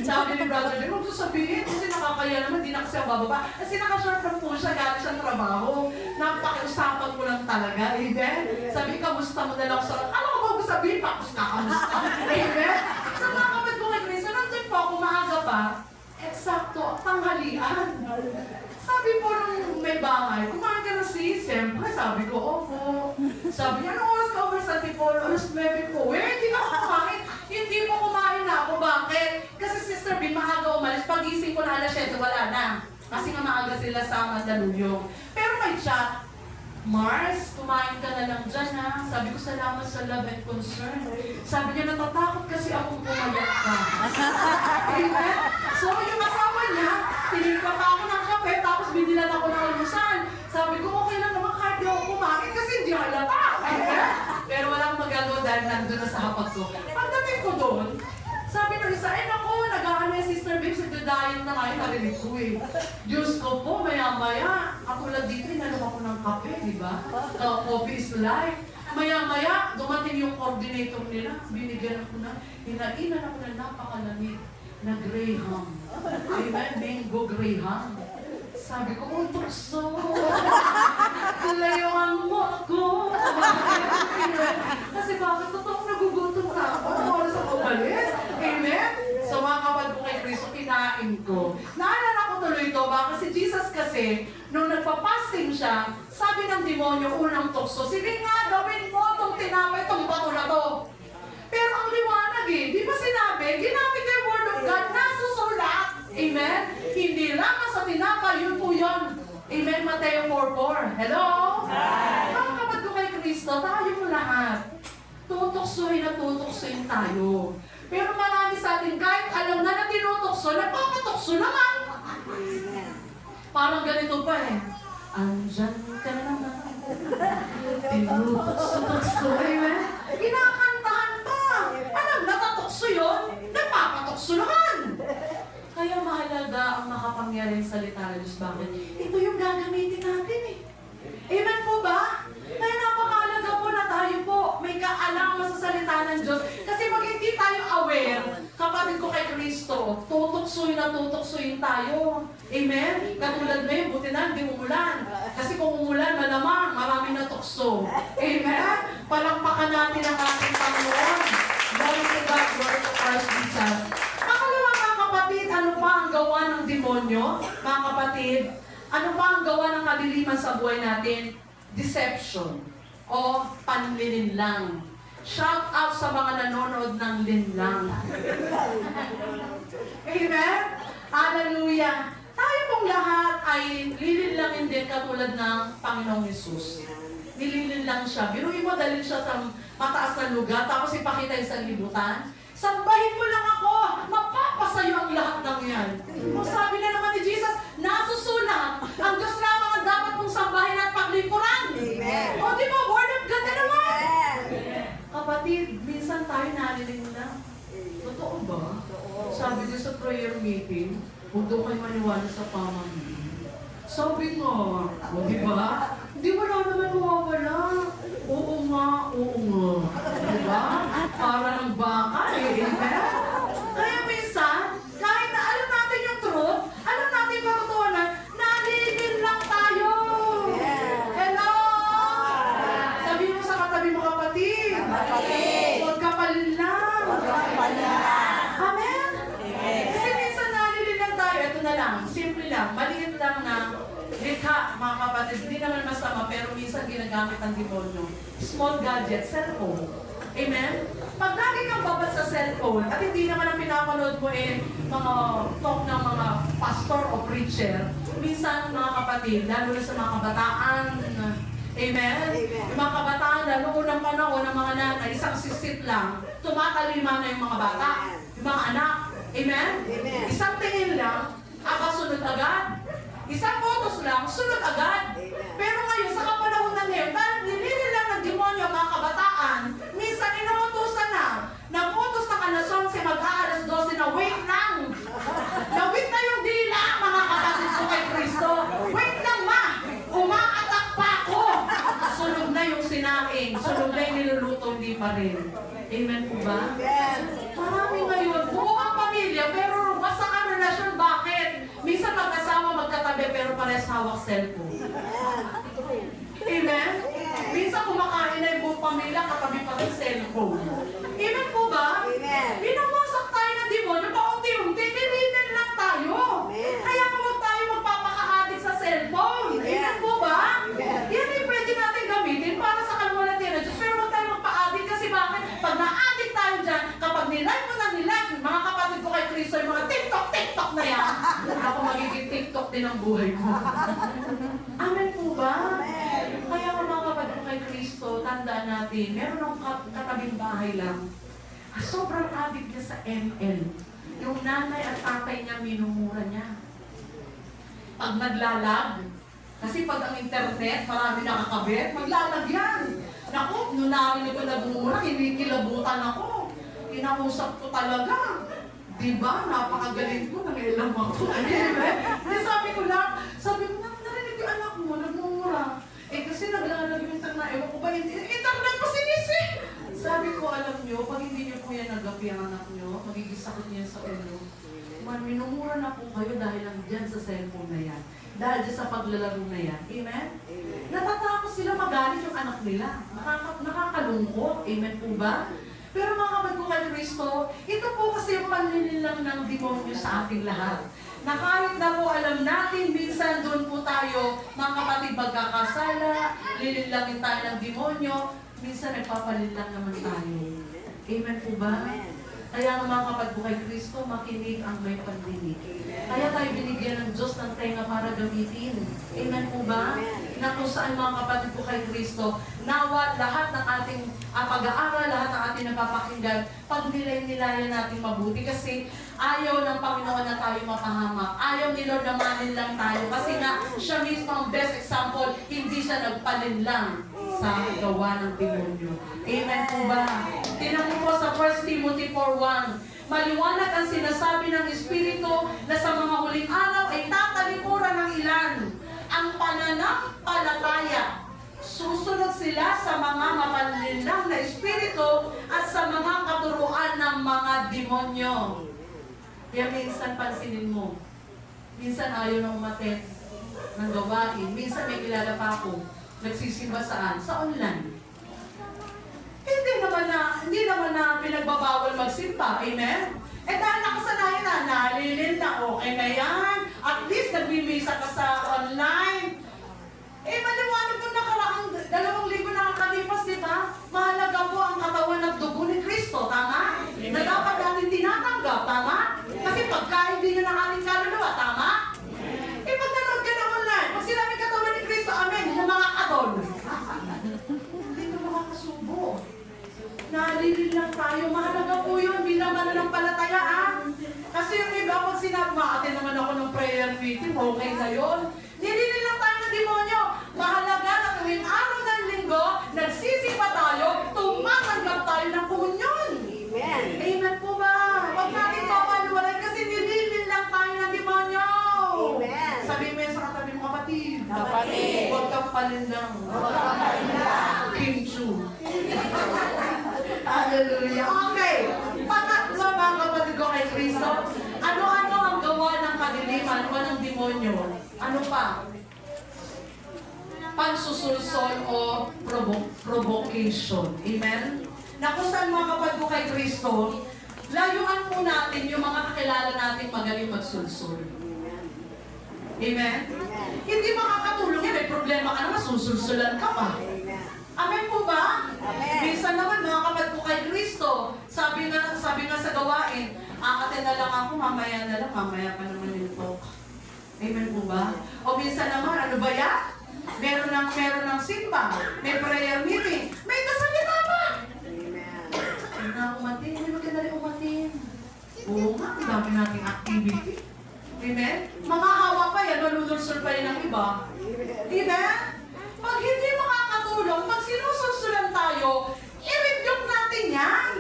Sabi ni Brother Jeremy, huwag sabihin kasi nakakaya naman, di na kasi ang bababa. Kasi nakashort lang po siya, galing siyang trabaho. Napakiusapan ko lang talaga, amen? Sabi, kamusta mo na lang sa... Ano ko ba sabihin? Tapos kakamusta. Amen? Sa mga kapatid ko kay Cristo, nandun po ako maaga pa. Eksakto, tanghalian. Sabi po nung may bahay, kumain ka na sis? Siyempre, sabi ko, opo. Sabi niya, anong oras ka over sa Tipol? Alas 9 po. Hindi na ako kumain. Hindi po kumain na ako. Bakit? Kasi Sister B, maaga umalis. Pagising ko na alas 7, wala na. Kasi nga maaga sila sa Mandaluyong. Pero may chat, Mars, kumain ka na lang dyan ha. Sabi ko, salamat sa love and concern. Sabi niya, natatakot kasi akong pumayat ka. Amen? So, yung asawa niya, tinigpa pa ako ng kape, tapos binilan ako ng almusal. Sabi ko, okay lang naman kahit di ako kumain kasi hindi halata. Amen? Pero walang magagawa dahil nandun na sa hapag ko. Pagdating ko doon, sabi ng isa, naku, nag-aano yung Sister Babe, sigdadayan na kayo, narinig ko eh. Diyos ko po, maya-maya, katulad dito, inalam ako ng kape, di ba? Coffee is life. Maya-maya, dumating yung coordinator nila, binigyan ako na, hinainan ako na napakalamig na Graham. Amen, mango Graham. Sabi ko, oh, tukso. Layuan mo ako. Kasi bakit totoong nagugutom na ako? Ano oras ako umalis? Amen? So mga kapatid ko kay Kristo, kinain ko. Naalala ko tuloy ito, baka si Jesus kasi, nung nagpa-fasting siya, sabi ng demonyo, unang tukso, sige nga, gawin mo itong tinapay, itong bato na to. Pero ang liwanag eh, di ba sinabi, ginamit ko yung word of God, nasusulat. Amen? Hindi lamang sa tinapay, yun po yun. Amen, Mateo 4:4. Hello? Hi! Mga kapatid ko kay Kristo, tayo mo lahat. Tutuksohin at tutuksohin tayo. Pero marami sa atin, kahit alam na na tinutukso, nagpapatukso naman. Parang ganito pa eh. Andyan ka naman. Tinutukso-tukso. Amen? Kinakantahan pa. Alam, natatukso yun, nagpapatukso naman. Kaya mahalaga ang makapangyarihan salita ng Diyos. Bakit? Ito yung gagamitin natin eh. Amen po ba? Kaya napakahalaga po na tayo po may kaalaman sa salita ng Diyos. Kasi pag hindi tayo aware, kapatid ko kay Kristo, tutuksoy na tutuksoyin tayo. Amen? Katulad na yun, buti na, hindi umulan. Kasi kung umulan, malamang, marami na tukso. Amen? Palakpakan natin ang ating Panginoon. Glory to God, glory to Christ Jesus. Pangalawa mga kapatid, ano pa ang gawa ng demonyo? Mga kapatid, ano pa ang gawa ng kadiliman sa buhay natin? Deception o panlilinlang. Shout out sa mga nanonood ng linlang. Amen? Hallelujah! Tayo pong lahat ay lilinlangin din katulad ng Panginoong Hesus. Nililinlang siya. Biruin mo, dalhin siya sa mataas na lugar, tapos ipakita yung sa libutan. Sambahin mo lang ako, mapapasayo ang lahat ng yan. Kung sabi na naman ni Jesus, nasusulat, ang Diyos lamang ang dapat mong sambahin at paglingkuran. Amen. O di ba, word of God na naman. kapatid, minsan tayo naliling na. Totoo ba? Sabi ko sa prayer meeting, huwag daw kayo maniwala sa pamangkin. Sabi nga, o di ba? Hindi wala naman mawawala. Oo nga, oo nga. Di ba? Para ng baka eh. Amen? Kaya minsan, kahit na alam natin yung truth, alam natin yung katotohanan, nalilin lang tayo. Hello! Sabi mo sa katabi mo, kapatid. Huwag ka palinlang. Amen? Kasi minsan nalilin lang tayo. Ito na lang, simple lang, maliit lang na likha, mga kapatid. Hindi naman masama, pero minsan ginagamit ang demonyo. Small gadget, cellphone. Amen? Pag lagi kang babad sa cellphone, at hindi naman ang pinapanood mo mga talk ng mga pastor o preacher, minsan mga kapatid, lalo na sa mga kabataan, amen? Yung mga kabataan, lalo unang panahon ng mga nanay, isang sisit lang, tumatalima na yung mga bata, yung mga anak. Amen? Isang tingin lang, sunod agad. Isang utos lang, sunod agad. Pero ngayon, sa kapanahon na ngayon, dahil nilili lang ng demonyo mga kabataan, minsan inuutosan na. Nag-utos ng alas 11, mag-aalas 12 na, wait lang. Na-wait na yung dila, mga kapatid ko kay Kristo. Wait lang, ma. Umaatak pa ako. Sunog na yung sinaing. Sunog na yung niluluto, hindi pa rin. Amen po ba? Marami ngayon, buo ang pamilya, pero wasak ang relasyon. Bakit? Minsan magkasama, magkatabi, pero parehas hawak cellphone. Amen? Minsan kumakain na yung buong pamilya, katabi pa rin cellphone. Amen po ba? Pinawasak tayo ng demonyo, paunti-unti, nilinin lang tayo. Kaya huwag tayo magpapaka-addict sa cellphone. Amen po ba? Yan ay pwede natin gamitin para sa kalwalatian ng Diyos. Pero huwag tayo magpa-addict kasi bakit? Pag na-addict tayo dyan, kapag nilike mo na nilike, mga kapatid ko kay Kristo, yung mga TikTok na yan, ako magiging TikTok din ang buhay ko. Amen po ba? Kaya mga kapatid ko kay Kristo, tandaan natin, meron akong katabing bahay lang. Sobrang addict niya sa ML. Yung nanay at tatay niya, minumura niya. Pag naglalag, kasi pag ang internet, marami nakakabit, maglalag yan. Naku, nung narinig ko nagmumura, kinikilabutan ako. Kinausap ko talaga. Diba? Napakagaling ko, nangilam ako. Di sabi ko, narinig yung anak mo, nagmumura. Kasi naglalag yung internet, ewan ko ba, internet pa sinisi. Sabi ko, alam nyo, pag hindi nyo po yan nagapi ang anak nyo, magiging sakit niya sa ulo. Minumura na po kayo dahil lang dyan sa cellphone na yan. Dahil dyan sa paglalaro na yan. Amen? Natatakot sila magalit yung anak nila. Nakakalungkot. Amen po ba? Pero mga kapatid ko kay Kristo, ito po kasi yung panlililang ng demonyo sa ating lahat. Na kahit na po alam natin, minsan doon po tayo, mga kapatid, magkakasala, lililangin tayo ng demonyo, minsan nagpapalilang naman tayo. Amen po ba? Kaya nga mga kapatid ko kay Kristo, makinig ang may pandinig. Kaya tayo binigyan ng Diyos ng tenga para gamitin. Amen po ba? Na kung saan mga kapatid ko kay Kristo, nawa lahat ng ating pag-aaral, lahat ng ating napapakinggan, pag nilay-nilayan natin mabuti. Kasi ayaw ng Panginoon na tayo mapahamak. Ayaw ni Lord na manin lang tayo. Kasi nga, siya mismo ang best example, hindi siya nagpalinlang sa gawa ng demonyo. Amen po ba? Tingnan mo po sa 1 Timothy 4:1. Maliwanag ang sinasabi ng Espiritu na sa mga huling araw ay tatalikuran ng ilan ang pananampalataya. Susunod sila sa mga mapanlinlang na Espiritu at sa mga katuruan ng mga demonyo. Kaya minsan pansinin mo, minsan ayaw na umattend ng gawain, minsan may kilala pa ako, nagsisimba saan? Sa online. Hindi naman na pinagbabawal magsimba. Amen? Dahil nakasanayan na, nalilin na, okay na yan. At least nagmimisa ka sa online. Maliwanag nung nakaraang 2,000 nakakalipas, di ba? Mahalaga po ang katawan at dugo ni Kristo, tama? Na dapat natin tinatanggap, tama? Kasi pagka hindi nyo ng ating kaluluwa, tama? Pag nanood ka na online, pag sinabi katawan ni Kristo, amen, yung mga kadol. Hindi ka makakasubo. Nalilin lang tayo. Mahalaga po yun bilang mananampalataya. Kasi yung iba, pag sinabi, maatin naman ako ng prayer meeting, okay na yun. Nililin lang tayo ng demonyo. Mahalaga na tuwing araw ng linggo, nagsisipa tayo, tumatanggap tayo ng Hallelujah. Okay. Pangatlo, mga kapatid ko kay Kristo. Ano-ano ang gawa ng kadiliman o ng demonyo? Ano pa? Pagsusulsol o provocation. Amen? Na kung saan, mga kapatid ko kay Kristo, layuan po natin yung mga kakilala natin magaling magsulsul. Amen? Hindi makakatulong yan. May problema ka naman, susulsulan ka pa. Amen po ba? Minsan naman, mga kapatid ko kay Kristo, sabi nga sa gawain, akatin na lang ako, mamaya pa naman yung talk. Amen po ba? O minsan naman, ano ba yan? Meron ng simba, may prayer meeting, may kasalita pa! Ay na, umatin, hindi maganda rin umatin. Oo nga, ang dami nating activity. Amen? Mga hawa pa yan, malulunsul pa yan ng iba. Amen? Pag hindi makakatulong, pag sinusulsulan tayo, i-rebuke natin yan.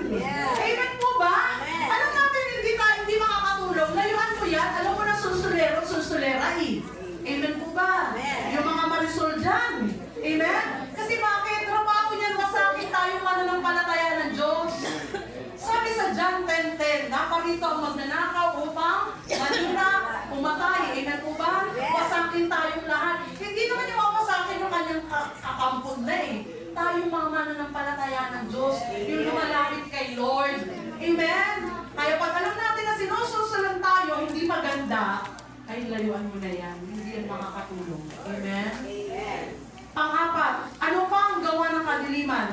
Amen po ba? Alam natin hindi makakatulong. Layuan mo yan. Alam mo na sulsulero, sulsulera eh. Amen po ba? Yung mga marisol dyan. Amen? Kasi bakit? Trabaho niyan, masakit tayong mananampalataya ng Diyos. Sabi sa John 10:10, naparito ang magnanakaw upang manira, pumatay. Amen po ba? Wasakin tayong lahat. Hindi naman yung mawasakin yung kanyang kakampon na eh. Tayong mga mananampalataya ng Diyos, yung lumalapit kay Lord. Amen? Kaya pag alam natin na sinususulan tayo, hindi maganda, ay layuan mo na yan. Hindi yan makakatulong. Amen? Pang-apat, ano pa ang gawa ng kadiliman?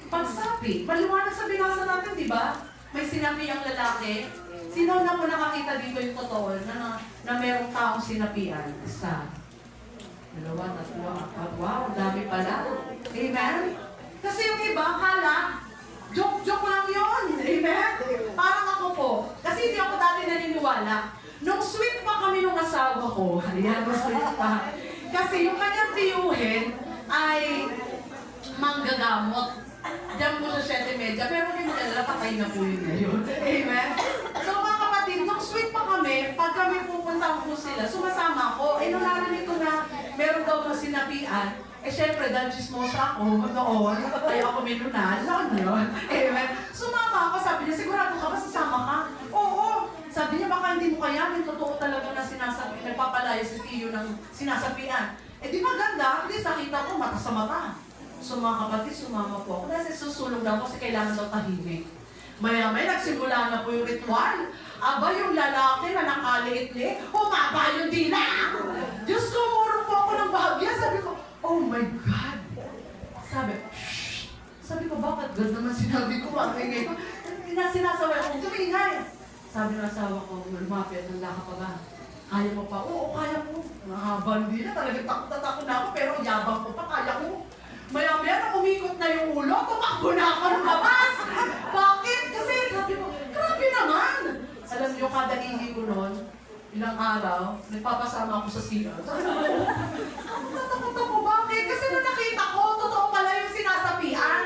Pagsapi. Maliwanag sa binasa natin, di ba? May sinapi ang lalaki. Sino na po nakakita dito yung totoo na merong taong sinapian? Isa, dalawa, tatlo, apat. Wow, dami pala. Amen? Kasi yung iba, akala, joke lang yun. Amen? Parang ako po. Kasi hindi ako dati naniniwala. Nung sweet pa kami nung asawa ko, ayan, sweet pa. Kasi yung kanyang tiyuhin ay manggagamot. Diyan po sa 7:30, pero hindi magdala, patay na po yun ngayon. Amen? So mga kapatid, nung sweet pa kami, pag kami pupunta po sila, sumasama ako. Nung narinig ko na meron daw na sinapian, syempre, dahil chismosa ako noon, ay ako minunal, alam mo yun? Amen? Sumama ako, sabi niya, sigurado ka ba sasama ka? Oo. Sabi niya, baka hindi mo kayanin, totoo talaga na sinasabi, nagpapalaya si Tiyo ng sinasapian. Di maganda, at least nakita ko, mata sa mata. So mga kapatid, sumama po ako. Kasi susulong daw kasi kailangan daw tahimik. Maya-maya, nagsimula na po yung ritual. Aba, yung lalaki na nakaliit-liit, humaba yung dila! Diyos ko, murong po ako ng bahagya. Sabi ko, oh my God! Sabi, shh! Sabi ko, bakit ganda naman sinabi ko? Ang ingay ko. Sinasaway ako, tumingay! Sabi ng asawa ko, lumapit, handa ka pa ba? Kaya mo pa? Oo, kaya ko. Mahabang di na, talagang takot na ako, pero yabang ko pa, kaya ko. Maya-maya na umikot na yung ulo, tumakbo na ako ng labas. Bakit? Kasi sabi ko, grabe naman. Alam niyo, kada ingay ko noon, ilang araw, nagpapasama ako sa CR. Tatakot ako, bakit? Kasi nung nakita ko, totoo pala yung sinasapian.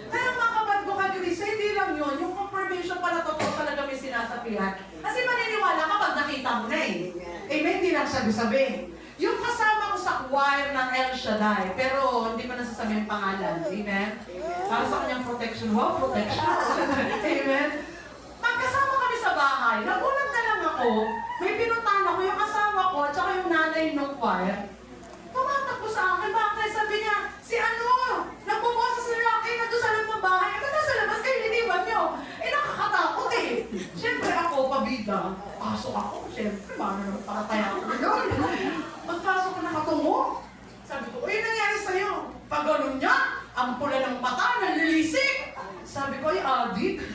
Kaya mga kapatid ko kay Chris, hindi lang yun, yung confirmation pala totoo talaga may sinasapian. Kasi maniniwala kapag nakita mo na eh. Amen, hindi lang sabi-sabi. Yung kasama ko sa choir ng El Shaddai, pero hindi pa nasasabi yung pangalan. Amen? Para sa kanyang protection. Wow, protection. Amen? Pagkasama kami sa bahay, nagulat na lang ako, may pinuntahan ako yung asawa ko at saka yung nanay ng choir. Tumatakbo sa akin, bakit? Sabi niya, si ano? Nagbubosa sa lalaki na doon sa loob ng bahay. Ano na sa labas kayo, liniwan niyo? Nakakatakot eh. Siyempre ako, pabida. Pasok ako, siyempre, paano naman pakataya ako doon? Pagpasok ko nakatungo, sabi ko, uy, nangyari sa'yo? Pag ganun niya, ang pula ng mata, nalilisik. Sabi ko, ay, adik.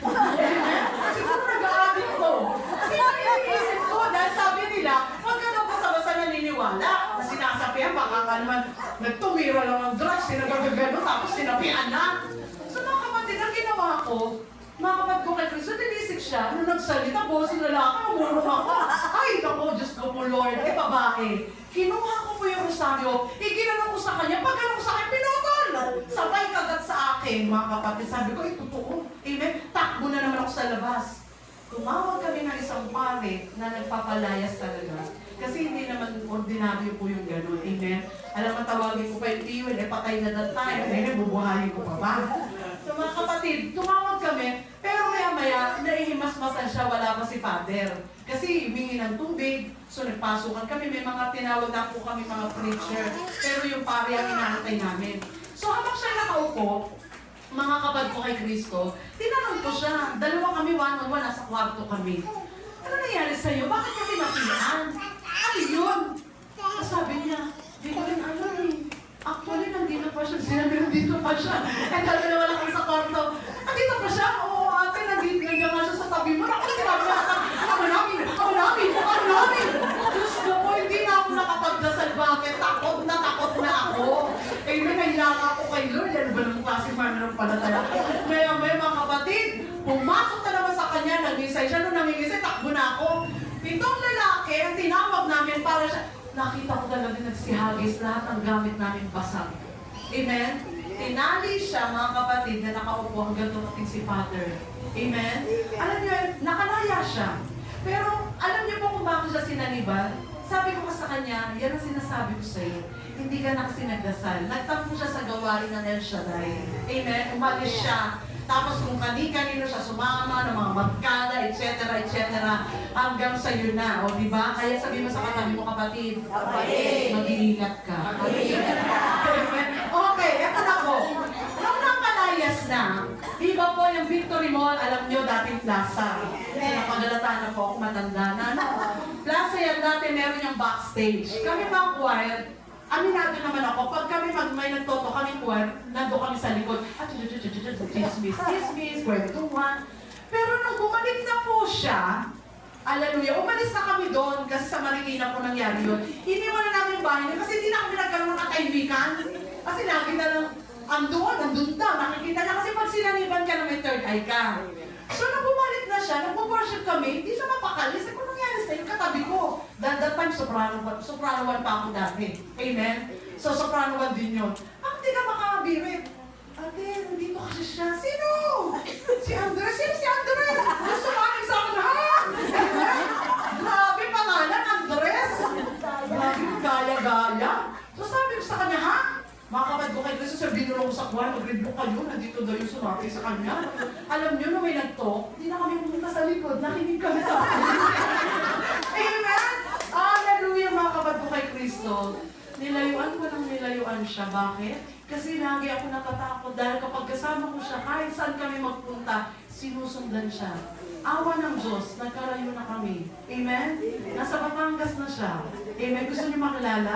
Siguro nag-aadik ko. Kasi nanilisip ko, dahil sabi nila, huwag ka daw basta-basta naniniwala na sinasapian, baka ka naman nagtumira lang ang drugs, sinagagagano, tapos sinapian na. So mga kapatid, ang ginawa ko, mga kapatid ko kay Kristo, nilisik siya, nung nagsalita, boss yung lalaki, umurong ako. Ay, naku, Diyos ko po, Lord, babae. Kinuha ko po yung rosaryo, iginanong ko sa kanya, pag ganun ko sa akin, pinutol! Sabay kagat sa akin, mga kapatid. Sabi ko, totoo. Amen? Takbo na naman ako sa labas. Tumawag kami ng isang pare na nagpapalayas talaga. Kasi hindi naman ordinaryo po yung gano'n. Amen? Alam mo, tawagin ko pa yung tiwin, patay na that time. Amen? Bubuhayin ko pa ba? So mga kapatid, tumawag kami, Pinasukan siya, wala pa si Father. Kasi humingi ng tubig, so nagpasukan kami. May mga tinawag na po kami mga preacher. Pero yung pare ang inaantay namin. So habang siya nakaupo, mga kapag ko kay Kristo, tinanong ko siya. Dalawa kami, one-on-one, nasa kwarto kami. Ano nangyari sa'yo? Bakit kasi nakilaan? Ano yun? Sabi niya, di ko rin alam eh. Actually, nandito pa siya. Sinabi, nandito pa siya. Kaya dalawa lang kami sa kwarto. Nandito pa siya? Oo, ate, nandito nga siya sa tabi mo. Ako sinabi niya, ako namin. Diyos ko po, hindi na ako nakapagdasal. Bakit? Takot na ako. Eh, nahilangan ako kay Lord. Ano ba ng klaseng manner ng palataya? Maya-maya mga kapatid, pumasok na naman sa kanya, nangisay siya. Nung nangingisay, takbo na ako. Itong lalaki, ang tinawag namin para siya, nakita ko talaga nagsihagis lahat ng gamit namin basag. Amen? Tinali siya, mga kapatid, na nakaupo hanggang dumating si Father. Amen? Alam niyo, nakalaya siya. Pero alam niyo po kung bakit siya sinaniban? Sabi ko sa kanya, yan ang sinasabi ko sa iyo. Hindi ka na kasi nagdasal. Nagtampo siya sa gawain ng El Shaddai. Amen? Umalis siya. Tapos kung kani-kanino siya sumama, ng mga magkada, etc., hanggang sa iyo na. O, di ba? Kaya sabi mo sa katabi mo, kapatid, mag-iingat ka. Okay, eto na po. Nung napalayas na, di ba po yung Victory Mall, alam nyo, dating plaza. Napagalataan na po ako, matanda na. No? Plaza yan dati, meron yung backstage. Kami mga choir, aminado naman ako, pag kami may nagtoto kami choir, nando kami sa likod, at chismis, kwentuhan. Pero nung bumalik na po siya, hallelujah, umalis na kami doon kasi sa Marikina po nangyari yun. Iniwan na namin yung bahay niya kasi hindi na kami nagkaroon ng katahimikan. Kasi lagi na lang, andun daw, nakikita niya. Kasi pag sinaniban ka na may third eye ka. So nung bumalik na siya, nung worship kami, hindi siya mapakalis. Ano nangyari sa'yo? Katabi ko. That time, soprano 1 pa ako dati. Amen? So soprano 1 din yun. Hindi ka makabirit. Ate, nandito kasi siya. Sino? Si Andres. Sino si Andres? Gusto mamin sa akin, ha? Grabe pangalan, Andres. Grabe, gaya-gaya. So sabi ko sa kanya, ha? Mga kapatid ko kay Kristo, sir, binulong ko sa kwan, mag-read book kayo, nandito daw yung sumaki sa kanya. Alam nyo, nung may nag-talk, hindi na kami pumunta sa likod, nakinig kami sa Amen? Hallelujah, mga kapatid ko kay Kristo. Nilayuan ko ng nilayuan siya. Bakit? Kasi lagi ako natatakot dahil kapag kasama ko siya, kahit saan kami magpunta, sinusundan siya. Awa ng Diyos, nagkarayo na kami. Amen? Nasa Batangas na siya. Amen? Gusto niyo makilala?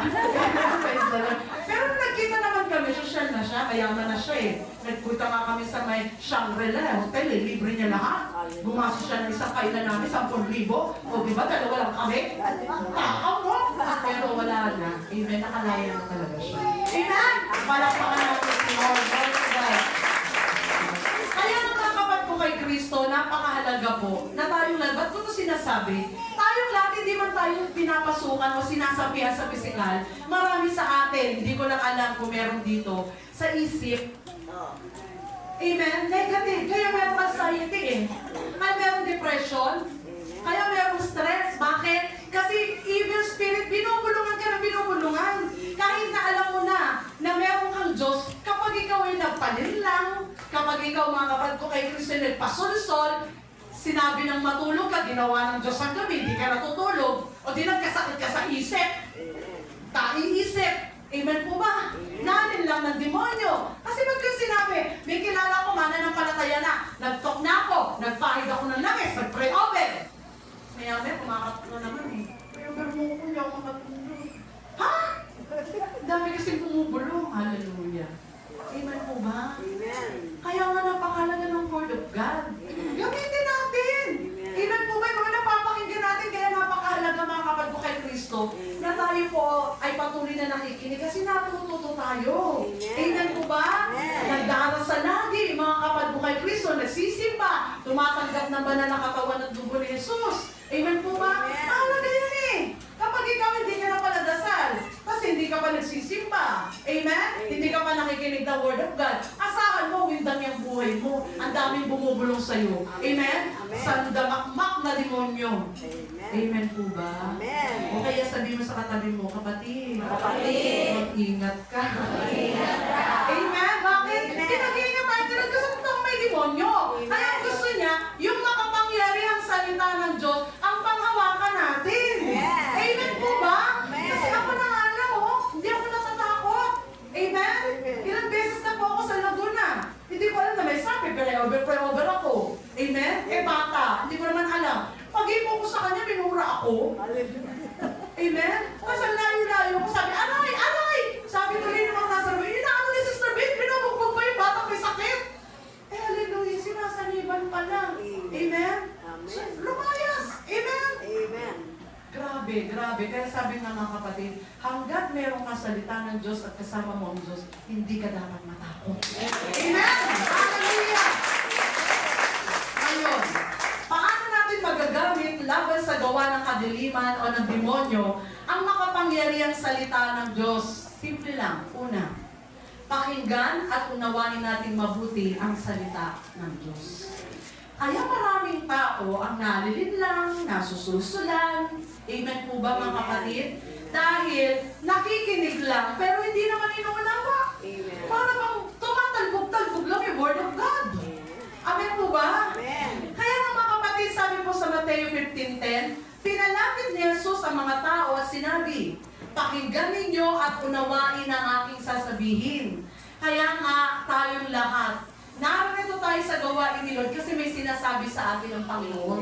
Praise the Lord. Pero nagkita naman kami, social na siya, mayaman na siya eh. Nagpunta nga kami sa may Shangri-La Hotel, eh. Libre niya lahat. Bumasok siya ng isang kainan namin, 10,000. O diba, dalawa lang kami? Takaw mo! Pero wala na. Amen? Nakalaya na talaga siya. Amen? Palakpakan natin si Lord. Lord God. Kaya mga kapatid ko kay Kristo, napakahalaga po na tayong lahat. Ba't ko ito sinasabi? Tayong lahat, hindi man tayo pinapasukan o sinasabihan sa pisikal. Marami sa atin, hindi ko lang alam kung meron dito, sa isip. Amen? Negative. Kaya meron anxiety eh. Kaya meron depression. Kaya meron stress. Bakit? Kasi evil spirit, binubulungan ka ng binubulungan. Kahit na alam mo na meron kang Diyos, kapag ikaw ay nagpalinlang, kapag ikaw mga kapatid ko kay Kristo nagpasulsol, sinabi ng matulog ka, ginawa ng Diyos ang gabi, hindi ka natutulog, o di nagkasakit ka sa isip, iisip. Amen po ba? Nanin lang ng demonyo. Kasi ba't yung sinabi, may kilala ko, mananampalataya na, nag-talk na ako, nagpahid ako ng langis, nag-pray over. Maya-maya, kumakat ko naman eh. Pero mo ko, hindi ako makatulog. Ha? Dami kasing bumubulong. Hallelujah. Amen po ba? Amen. Kaya nga napakalaga ng Word of God. Gamitin natin. Amen po ba? Yung mga napapakinggan natin, kaya napakahalaga mga kapatid ko kay Kristo, na tayo po ay patuloy na nakikinig kasi natututo tayo. Amen po ba? Nagdarasal lagi, mga kapatid ko kay Kristo, nagsisimba, tumatanggap ng banal na katawan at dugo ni Jesus. Amen po ba? Mahalaga yan eh. Kapag ikaw hindi ka na pala dasal, kasi hindi ka pa nagsisimba. Amen? Hindi ka pa nakikinig ng Word of God. Asahan mo, windang yung buhay mo. Ang daming bumubulong sa'yo. Amen? Sandamakmak na demonyo. Amen po ba? Amen. O kaya sabi mo sa katabi mo, kapatid, mag-ingat ka. Amen? Bakit? Pinag-iingat tayo talaga kasi kung may demonyo. Kaya gusto niya, yung makapangyarihan sa pray-over ako. Amen? Bata, hindi ko naman alam. Pag-ipo ko sa kanya, minura ako. Amen? Kasi ang layo-layo ko, sabi, aray, aray! Sabi ko rin naman nasa Ruby, inaano ni Sister Beth, binubugbog pa yung bata, may sakit. Hallelujah, sinasaniban pa lang. Amen? So, lumayas. Amen? Amen. Grabe. Kaya sabi nga mga kapatid, hanggat merong kasalita ng Diyos at kasama mo ang Diyos, hindi ka dapat matakot. Amen! Hallelujah! Ngayon, paano natin magagamit laban sa gawa ng kadiliman o ng demonyo ang makapangyarihang salita ng Diyos? Simple lang. Una, pakinggan at unawain natin mabuti ang salita ng Diyos. Kaya maraming tao ang nalilinlang, nasususulan. Amen po ba mga kapatid? Dahil nakikinig lang, pero hindi naman inuunawa. Amen. Para bang tumatalbog-talbog lang yung Word of God. Amen po ba? Amen. Kaya mga kapatid, sabi po sa Mateo 15:10, pinalapit ni Jesus ang mga tao at sinabi, pakinggan ninyo at unawain ang aking sasabihin. Kaya nga tayong lahat, narito tayo sa gawain ni Lord kasi may sinasabi sa atin ng Panginoon.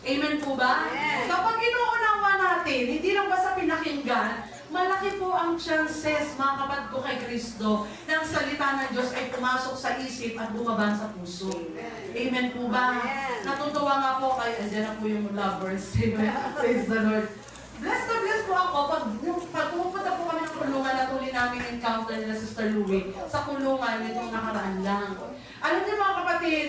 Amen po ba? Amen. Kapag inuunawa natin, hindi lang basta pinakinggan, malaki po ang chances, mga kapatid ko kay Kristo, na ang salita ng Diyos ay pumasok sa isip at bumaba sa puso. Amen po ba? Amen. Natutuwa nga po kayo, andyan na po yung lovers. Amen. Praise the Lord. Bless na bless po ako pag pumupunta po kami ng kulungan na tuloy namin encounter nila Sister Louie sa kulungan nitong nakaraan lang. Alam niyo mga kapatid,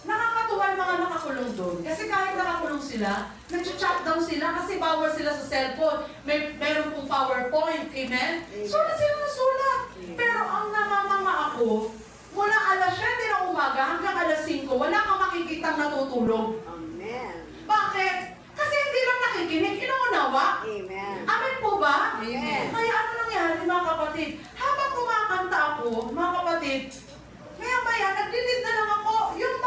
nakakatuwa yung mga nakakulong doon. Kasi kahit nakakulong sila, nag-chat down sila kasi bawal sila sa cellphone. Meron pong PowerPoint. Amen? Sulat sila ng sulat. Pero ang namamanga ako, mula alas 7 ng umaga hanggang alas 5, wala kang makikitang natutulog. Amen. Bakit? Kasi hindi lang nakikinig, inuunawa. Amen. Amen po ba? Amen. Kaya ano nangyari mga kapatid? Habang kumakanta ako, mga kapatid, maya-maya, naglilid na lang ako. Yung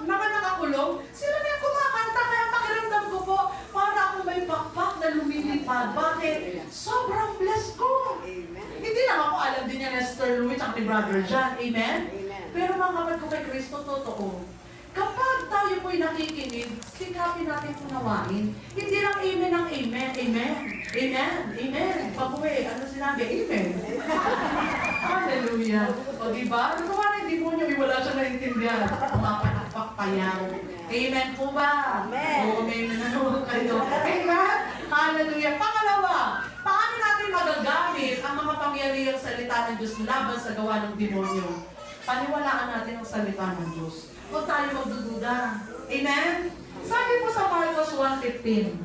mga nakakulong, sila na yung kumakanta. Kaya pakiramdam ko po, para akong may pakpak na lumilipad. Bakit? Sobrang blessed ko. Amen. Hindi lang ako alam din niya ni Sister Louie at ni Brother John. Amen? Amen. Pero mga kapatid ko kay Kristo, totoo. Kapag tayo po'y nakikinig, sikapin natin unawain. Hindi lang amen ang amen. Amen. Amen. Amen. Pag-uwi, ano sinabi? Amen. Hallelujah. O diba? Ano naman hindi mo niyo, wala siya naintindihan. Mapapakpak pa yan. Amen po ba? Amen. Oo, may nanonood kayo. Amen. Hallelujah. Pangalawa, paano natin magagamit ang makapangyarihang salita ng Diyos laban sa gawa ng demonyo? Paniwalaan natin ang salita ng Diyos. Huwag tayo magdududa. Amen? Sabi po sa Marcos 1:15,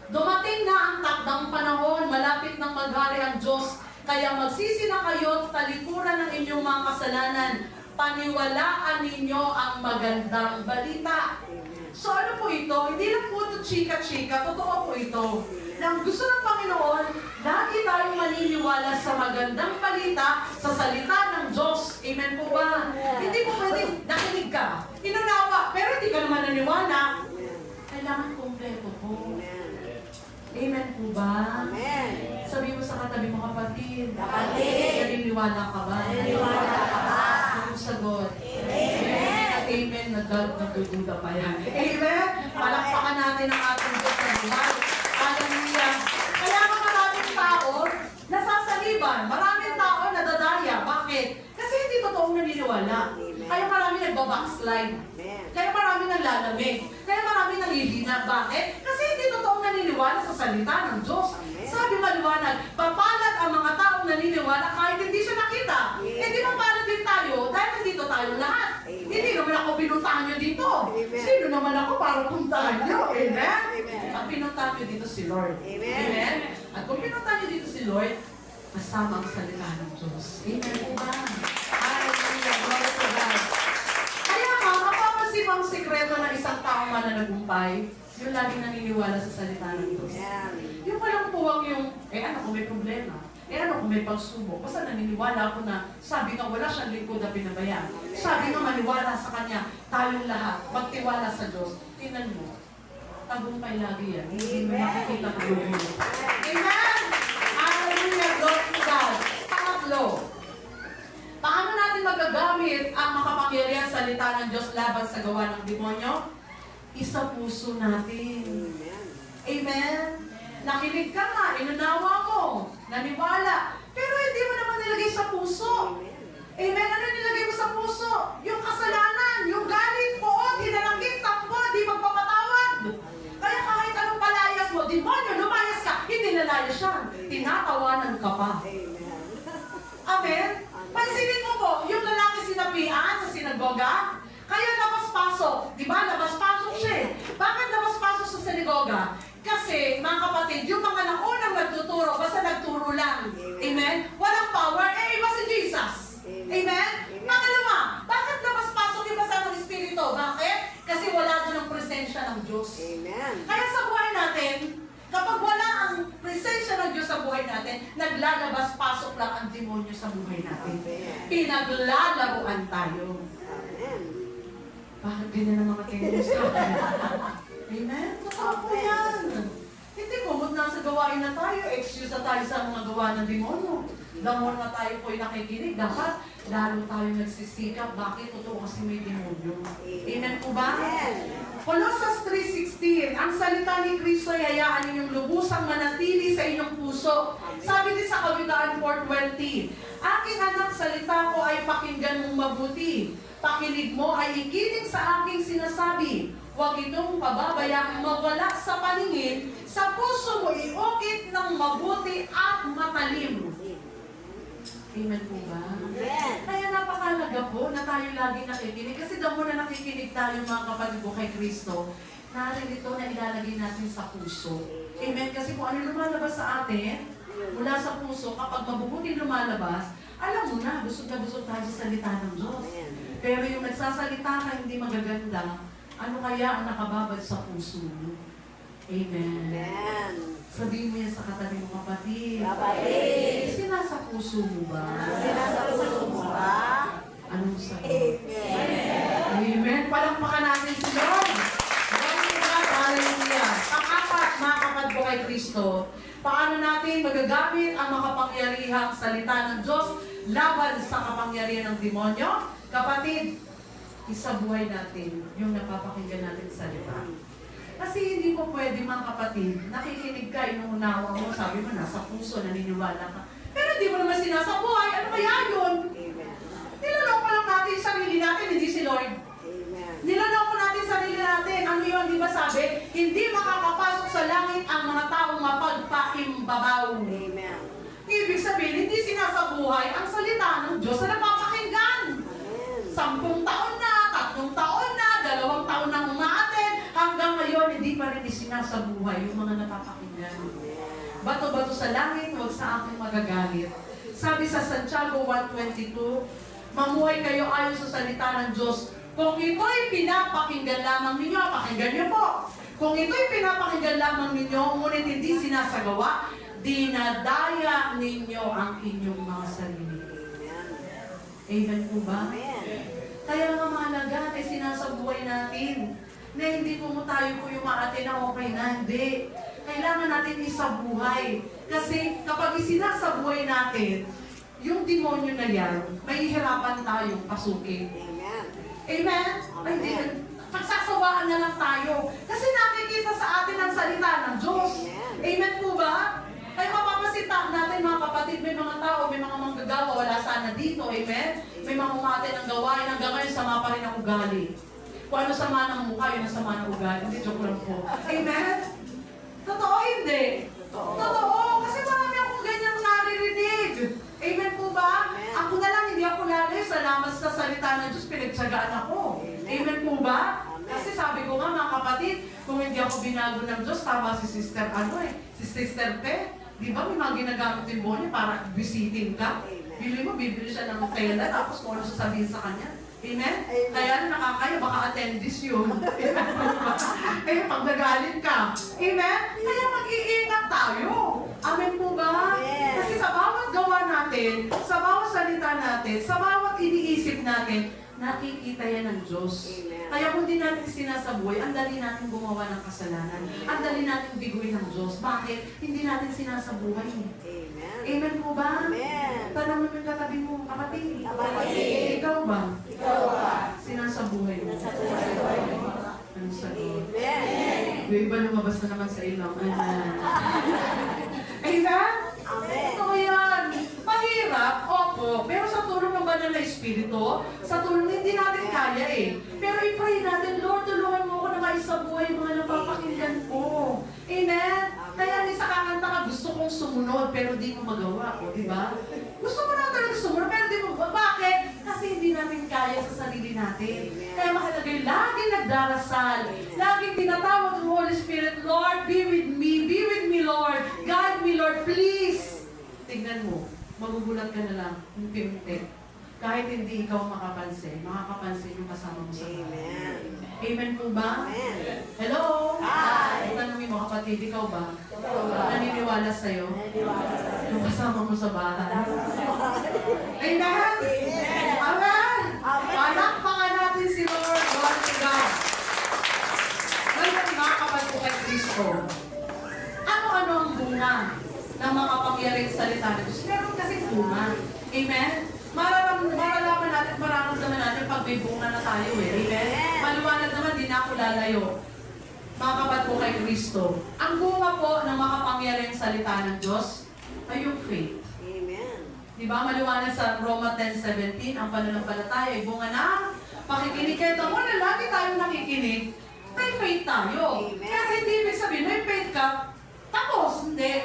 dumating na ang takdang panahon, malapit nang maghari ang Diyos, kaya magsisi na kayo at talikuran ng inyong mga kasalanan. Paniwalaan ninyo ang magandang balita. So ano po ito? Hindi lang po ito chika-chika. Totoo po ito. Nang gusto ng Panginoon, lagi tayong maniniwala sa magandang balita, sa salita ng Diyos. Amen po ba? Hindi po pwedeng nakinig ka, inunawa, pero hindi ka naman naniwala. Kailangan kompleto po. Amen po ba? Amen. Sabi mo sa katabi mo, kapatid, Kapatid. naniniwala ka ba? Naniniwala ka ba? Ang sagot. Amen. At amen, nagdududa pa yan. Amen? Palakpakan natin ang ating Diyos sa buhay. Hallelujah. Kaya nga maraming tao nasasaliban. Maraming tao nadadaya. Bakit? Kasi hindi totoong naniniwala. Kaya maraming nagbabackslide. Amen. Kaya maraming naglalamig. Kaya maraming nanghihina. Bakit? Kasi hindi totoong naniniwala sa salita ng Diyos. Sabi maliwanag, papalad ang mga taong naniniwala kahit hindi siya nakita. Eh di mapalad din tayo dahil nandito tayo lahat. Hindi naman ako pinuntahan nyo dito. Sino naman ako para puntahan nyo? Amen? At pinuntahan nyo dito si Lord. Amen. At kung pinuntahan nyo dito si Lord, kasama ang salita ng Diyos. Amen po ba? Hallelujah. Glory to God. Kaya nga, mapapansin mo ang sikreto ng isang taong mananagumpay, yung laging naniniwala sa salita ng Diyos. Yung walang puwang yung, ano kung may problema? Ano kung may pagsubok? Basta naniniwala ako na sabi nga wala siyang lingkod na pinabayaan. Sabi nga maniwala sa Kanya, tayong lahat, magtiwala sa Diyos. Tingnan mo, tagumpay lagi yan. Hindi mo makikita ko yung Amen! Hallelujah! Glory to God! Pangatlo, paano natin magagamit ang makapangyarihan salita ng Diyos laban sa gawa ng demonyo? Isa puso natin. Amen. Amen? Nakinig ka nga, inunawa mo, naniwala, pero hindi mo naman nilagay sa puso. Amen. Amen? Ano nilagay mo sa puso? Yung kasalanan, yung galit mo, hinanakit, takbo, di magpapatawad. Kaya kahit anong palayas mo, demonyo, lumayas ka, hindi nalayas siya. Tinatawanan ka pa. Amen. Amen? Pansinin mo po, yung lalaki sinapian sa sinagoga, kaya labas-pasok. Di ba? Labas-pasok siya eh. Bakit labas-pasok sa sinagoga? Kasi, mga kapatid, yung mga naunang nagtuturo, basta nagturo lang. Amen? Walang power. Eh, iba si Jesus. Amen? Pangalawa, bakit labas-pasok yung basa ng Espiritu? Bakit? Kasi wala doon ang presensya ng Diyos. Amen. Kaya sa buhay natin, kapag wala ang presensya ng Diyos sa buhay natin, naglalabas-pasok lang ang demonyo sa buhay natin. Pinaglalaruan tayo. Amen. Bakit ganyan ang mga tingin sa akin? Amen? Totoo po yan. Hindi po, kung nasa gawain na tayo, excuse na tayo sa mga gawa ng demonyo. The more na tayo po'y nakikinig, dapat lalo tayo nagsisikap. Bakit? Totoo kasi may demonyo. Amen po ba? Amen. Colossus 3:16, ang salita ni Kristo ay hayaan ninyong lubusang manatili sa inyong puso. Sabi din sa Kawikaan 4:20, aking anak, salita ko ay pakinggan mong mabuti. Pakinig mo ay ikinig sa aking sinasabi. Huwag itong pababayang mawala sa paningin, sa puso mo iukit ng mabuti at matalim. Amen po ba? Amen. Kaya napakalaga po na tayo lagi nakikinig. Kasi daw na nakikinig tayo mga kapatid ko kay Kristo, naririto na ilalagay natin sa puso. Amen? Kasi kung ano lumalabas sa atin, mula sa puso, kapag mabubuti lumalabas, alam mo na, busog tayo sa salita ng Diyos. Pero yung nagsasalita ka hindi magaganda, ano kaya ang nakababad sa puso mo? Amen. Amen. Sabihin mo yan sa katabi mo, kapatid. Kapatid. Sinasa puso mo ba? Sinasa puso mo ba? Anong sagot? Amen. Amen. Palakpakan natin si Lord. Hallelujah. Pang-apat, mga kapatid ko kay Kristo, paano natin magagamit ang makapangyarihang salita ng Diyos laban sa kapangyarihan ng demonyo? Kapatid, isabuhay natin yung napapakinggan natin salita. Kasi hindi po pwede mga kapatid, nakikinig ka, inuunawa mo, sabi mo, nasa puso, naniniwala ka. Pero hindi mo naman sinasabuhay, ano kaya yun? Amen. Nilaloko lang natin yung sarili natin, hindi si Lord. Amen. Nilaloko natin yung sarili natin. Ano yun, di ba sabi? Hindi makakapasok sa langit ang mga taong mapagpaimbabaw. Amen. Ibig sabihin, hindi sinasabuhay ang salita ng Diyos na napapakinggan. Amen. 10 taon na, 3 taon na, 2 taon na umaaten, hanggang ngayon, hindi pa rin isinasabuhay yung mga napapakinggan. Bato-bato sa langit, huwag sa aking magagalit. Sabi sa Santiago 1:22, mamuhay kayo ayon sa salita ng Diyos. Kung ito'y pinapakinggan lamang ninyo, pakinggan niyo po. Kung ito'y pinapakinggan lamang ninyo, ngunit hindi sinasagawa, dinadaya ninyo ang inyong mga sarili. Amen po ba? Amen. Kaya nga mahalaga na sinasabuhay natin na hindi po tayo po yung maatin na okay na, hindi. Kailangan natin isabuhay. Kasi kapag isinasabuhay natin, yung demonyo na yan, mahihirapan tayong pasukin. Amen. Amen? Hindi. Pagsasawaan na lang tayo. Kasi nakikita sa atin ang salita ng Diyos. Amen po ba? Ay mapapasita natin mga kapatid, may mga tao, may mga manggagawa, wala sana dito, amen? May mga umatin ng gawain, hanggang ngayon sama pa rin ang ugali. Kung ano sama ng mukha, yun ang sama ng ugali. Hindi, joke lang po. Amen? Totoo, hindi? Totoo, kasi marami akong ganyang naririnig. Amen po ba? Ako na lang, hindi ako lalay, salamat sa salita ng Diyos, pinagtsagaan ako. Amen po ba? Kasi sabi ko nga mga kapatid, kung hindi ako binago ng Diyos, tama si Sister si Sister Pe, di ba may mga ginagamit yung demonyo para bisitin ka? Bili mo, bibili siya ng tela, tapos kung ano sasabihin sa kanya. Amen? Kaya nakakaya, baka attendis yun. Amen po ba? Eh, pag nagalit ka. Amen? Kaya mag-iingat tayo. Amen po ba? Kasi sa bawat gawa natin, sa bawat salita natin, sa bawat iniisip natin, nakikita yan ng Diyos. Amen. Kaya kung di natin sinasabuhay, ang dali natin gumawa ng kasalanan. Ang dali natin biguin ng Diyos. Bakit? Hindi natin sinasabuhay. Amen. Amen po ba? Amen. Tanong mo yung katabi mo, kapatid. Kapatid. Ikaw ba? Ikaw ba? Sinasabuhay mo. Nasabuhay mo. Ano sagot? Amen. Yung iba lumabas na naman sa ilang. Amen? Amen. Ito yan. Mahirap, opo. Pero sa tulong ng banal na Espiritu, sa tulong hindi natin kaya eh. Pero i-pray natin, Lord, tulungan mo ako na maisabuhay yung mga napapakinggan ko. Amen? Kaya ni sa kakanta ka, gusto kong sumunod, pero di mo magawa ko, di ba? Gusto mo na talaga sumunod, pero di mo. Bakit? Kasi hindi natin kaya sa sarili natin. Kaya mahalaga yung laging nagdarasal, laging tinatawag ng Holy Spirit, Lord, be with me, Lord. Guide me, Lord, please. Tignan mo, magugulat ka na lang, unti-unti. Kahit hindi ikaw makapansin, makakapansin yung kasama mo sa bahay. Amen. Amen po ba? Amen. Hello? Hi. Tanungin mo, kapatid, ikaw ba? Ikaw ba? Naniniwala sa'yo? Naniniwala sa'yo. Yung kasama mo sa bahay? Amen? Amen. Amen? Amen. Palakpakan natin si Lord. Glory to God. Ngayon, makakapag ko kay Kristo. Ano-ano ang bunga ng mga pangyariang salita ng Diyos? Meron kasing bunga. Amen? Maralaman natin, mararamdaman natin pag may bunga na tayo eh. Amen? Maliwanag naman, di na ako lalayo. Makakapat ko kay Kristo. Ang bunga po ng makapangyariang salita ng Diyos ay yung faith. Amen. Di ba? Maliwanag sa Roma 10:17, ang pananampalataya ay bunga ng pakikinig. Kaya tamo na lagi tayong nakikinig, may faith tayo. Amen. Kaya hindi ibig sabihin, may faith ka, tapos, hindi.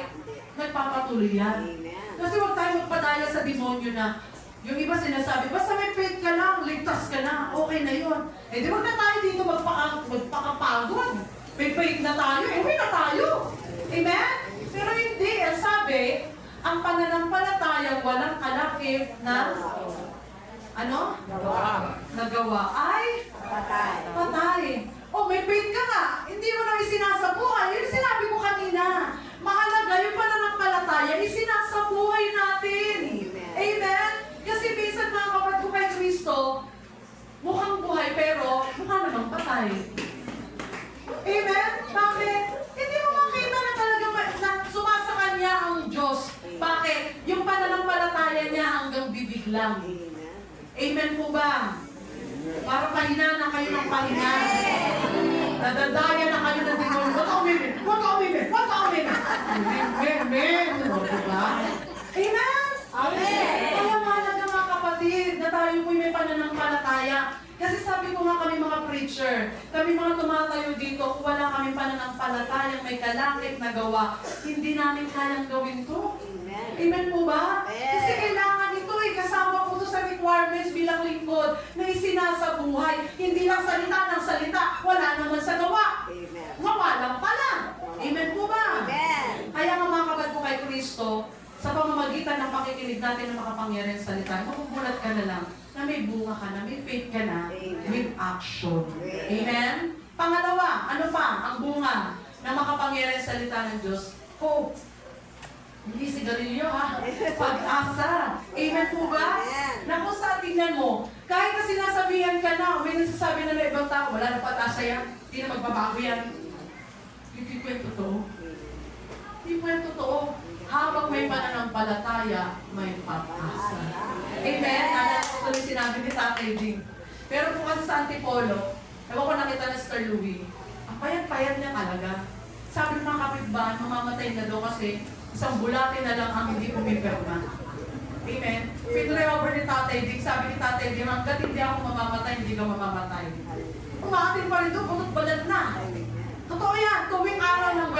Nagpapatuloy yan. Amen. Kasi huwag tayo magpadaya sa demonyo na yung iba sinasabi, basta may faith ka lang, ligtas ka na, okay na yun. Eh di wag na tayo dito magpakapagod. May faith na tayo, okay na tayo. Amen? Pero hindi, ang sabi, ang pananampalataya walang kalakip na ano? Nagawa ay Patay. patay. Oh, may faith ka nga. Hindi mo na isinasabuhay. Yung sinabi ko kanina. Mahalaga yung pananampalataya, isinasabuhay natin. Amen. Amen? Kasi minsan mga kapatid ko kay Kristo, mukhang buhay pero mukha namang patay. Amen? Bakit? Hindi mo makita na talaga na sumasa kanya ang Diyos. Bakit? Yung pananampalataya niya hanggang bibig lang. Amen. Amen po ba? Para pahina na kayo ng pahina. Nadadaya na kayo ng demonyo. Huwag ka umibig! Huwag ka umibig! Huwag ka umibig! Amen! O, diba? Amen! Amen. Kaya mahalaga mga kapatid na tayo po'y may pananampalataya. Kasi sabi ko nga kami mga preacher, kami mga tumatayo dito, kung wala kami pananampalatayang may kalakip na gawa, hindi namin kayang gawin to. Amen. Amen po ba? Amen. Kasi kailangan ito eh, kasama po ito sa requirements bilang lingkod na isinasabuhay. Hindi lang salita ng salita, wala naman sa gawa. Amen. Mawalang pala. Amen po ba? Amen. Kaya nga mga kapatid ko kay Kristo, sa pamamagitan ng pakikinig natin ng makapangyarihan salita, magugulat ka na lang na may bunga ka na, may faith ka na, Amen. with action. Amen. Amen? Pangalawa, ano pa ang bunga ng makapangyarihan salita ng Diyos? Hope. Hindi sigarilyo ha. Pag-asa. Amen po ba? Amen. Naku sa tingnan mo, kahit na sinasabihan ka na, may nagsasabi na ibang tao, wala na pag-asa yan, hindi na magbabago yan. Hindi po yung totoo. Hindi po yung totoo. Habang may pananampalataya, may pag-asa. Amen? Ano yung sinabi ni Tatay Ding. Pero po kasi sa Antipolo, ewan ko nakita na Sir Louie, ang payat-payat niya talaga. Sabi ng mga kapitbahay, mamamatay na daw kasi isang bulate na lang ang hindi pumipirma. Amen? Pinre-over ni Tatay Ding, sabi ni Tatay Ding, hanggat hindi ako mamamatay, hindi ka mamamatay. Umatin pa rin doon, bunot balad na. Totoo yan, tuwing araw ng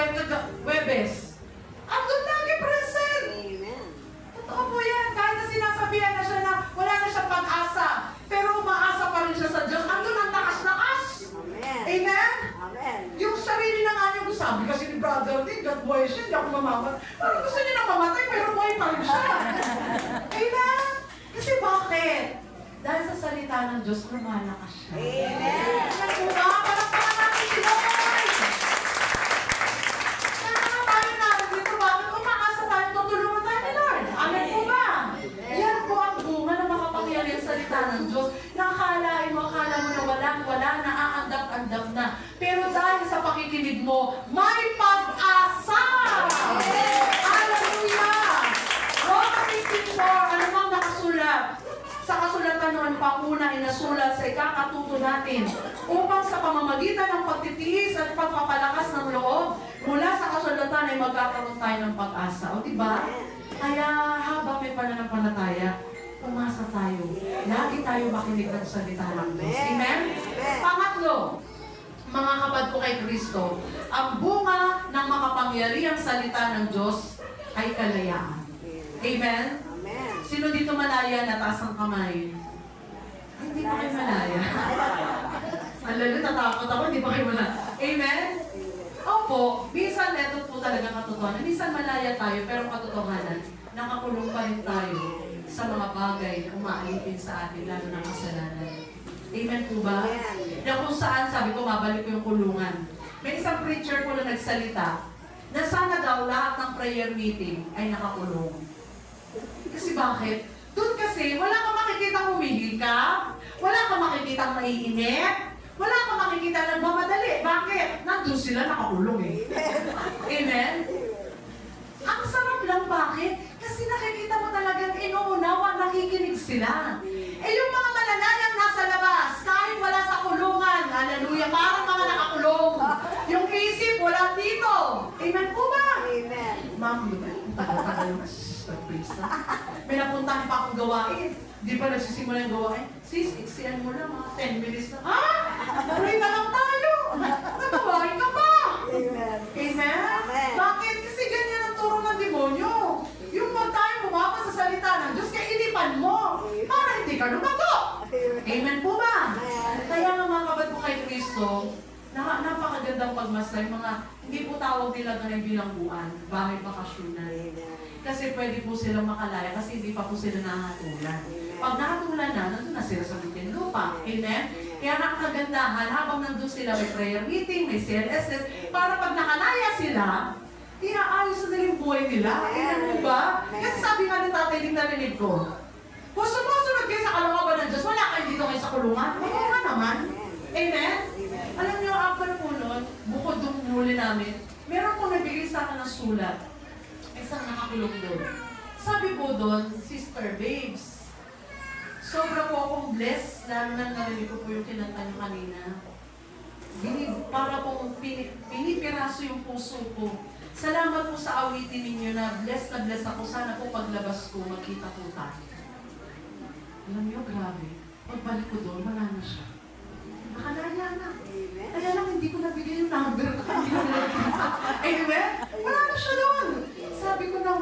Webes. Andun lagi present. Amen. Totoo po yan. Kahit na sinasabihan na siya na wala na siyang pag-asa, pero umaasa pa rin siya sa Diyos. Andun ang lakas-lakas. Amen. Amen? Amen. Yung sarili na nga niya, sabi kasi ni Brother Tim, God boy siya, hindi ako mamamatay. Parang gusto niya na mamatay, pero buhay pa rin siya. Amen? Kasi bakit? Dahil sa salita ng Diyos, lumalakas siya. Amen. Amen po ba? Palakpakan natin si Lord! Kaya nga tayo narito, bakit umaasa tayo, tutulungan tayo ni Lord? Amen po ba? Yan po ang bunga ng makapangyarihan salita ng Diyos. Nakakala pakikinig mo, may pag-asa! Hallelujah! Romans 15:4, ano bang nakasulat? Sa kasulatan noon, pauna ay nasulat sa ikakatuto natin upang sa pamamagitan ng pagtitiis at pagpapalakas ng loob mula sa kasulatan ay magkakaroon tayo ng pag-asa. O diba? Kaya habang may pananampalataya, umasa tayo. Lagi tayo makinig ng salita ng Diyos. Amen? Pangatlo, mga kapatid ko kay Kristo, ang bunga ng makapangyarihang salita ng Diyos ay kalayaan. Amen? Amen. Sino dito malaya na taas ang kamay? Ay, hindi pa kayo malaya. Ang lalo, natakot ako, hindi pa kayo malaya. Amen? Opo, minsan ito po talaga katotohanan. Minsan malaya tayo, pero katotohanan, nakakulong pa rin tayo sa mga bagay na umaalipin sa atin, lalo na kasalanan. Amen po ba? Na kung saan, sabi ko, mabalik ko yung kulungan. May isang preacher po na nagsalita, na sana daw lahat ng prayer meeting ay nakakulong. Kasi bakit? Doon kasi, wala kang makikita humihika, wala kang makikita maiinip, wala kang makikita nagmamadali. Bakit? Nandun sila nakakulong eh. Amen? Ang sarap lang, bakit? Kasi nakikita mo talagang inuunawa, nakikinig sila. Eh yung mga mananayang nasa labas, kahit wala sa kulungan, hallelujah, parang mga nakakulong. Yung isip, wala dito. Amen po ba? Amen. Ma'am, tagal-tagal yung Sister Prisa. May napuntahan pa akong gawain. Di pa nagsisimula yung gawain. Sis, iksiyan mo lang, mga 10 minutes na. Ha? Pray na lang tayo. Nagawain ka pa. Amen. Amen? Amen. Bakit? Kasi ganyan ang turo ng demonyo. Yung pag tayo bumaba sa salita ng Diyos, kaya inipan mo para hindi ka lumago. Amen po ba? Amen. Kaya nga mga kapatid ko kay Kristo, napakagandang pagmasday, mga hindi po tawag nila ganun bilangguan, bahay bakasyonan. Kasi pwede po silang makalaya kasi hindi pa po sila nahatulan. Pag nahatulan na, nandun na sila sa bitin lupa. Amen? Kaya ang kagandahan, habang nandun sila may prayer meeting, may CLSS, para pag nakalaya sila, inaayos na yung buhay nila. Amen po ba? Kasi sabi nga ni tatay, din narinig ko, kung sumusunod kayo sa kalooban ng Diyos, wala kayo dito kayo sa kulungan. Oo nga naman. Amen? Alam niyo, after po nun, bukod doon muli namin, meron po nabigay sa akin ng sulat. Isang nakakulong doon. Sabi po doon, Sister Babes, sobra po akong blessed, lalo na narinig ko po yung kinanta niyo kanina. Para pong pinipiraso yung puso ko. Salamat po sa awitin ninyo na blessed ako. Sana po paglabas ko, magkita po tayo. Alam niyo, grabe. Pagbalik ko doon, wala na siya. Nakalaya na. Kaya lang hindi ko nabigay yung number ko. Amen? Wala na siya doon. Sabi ko na,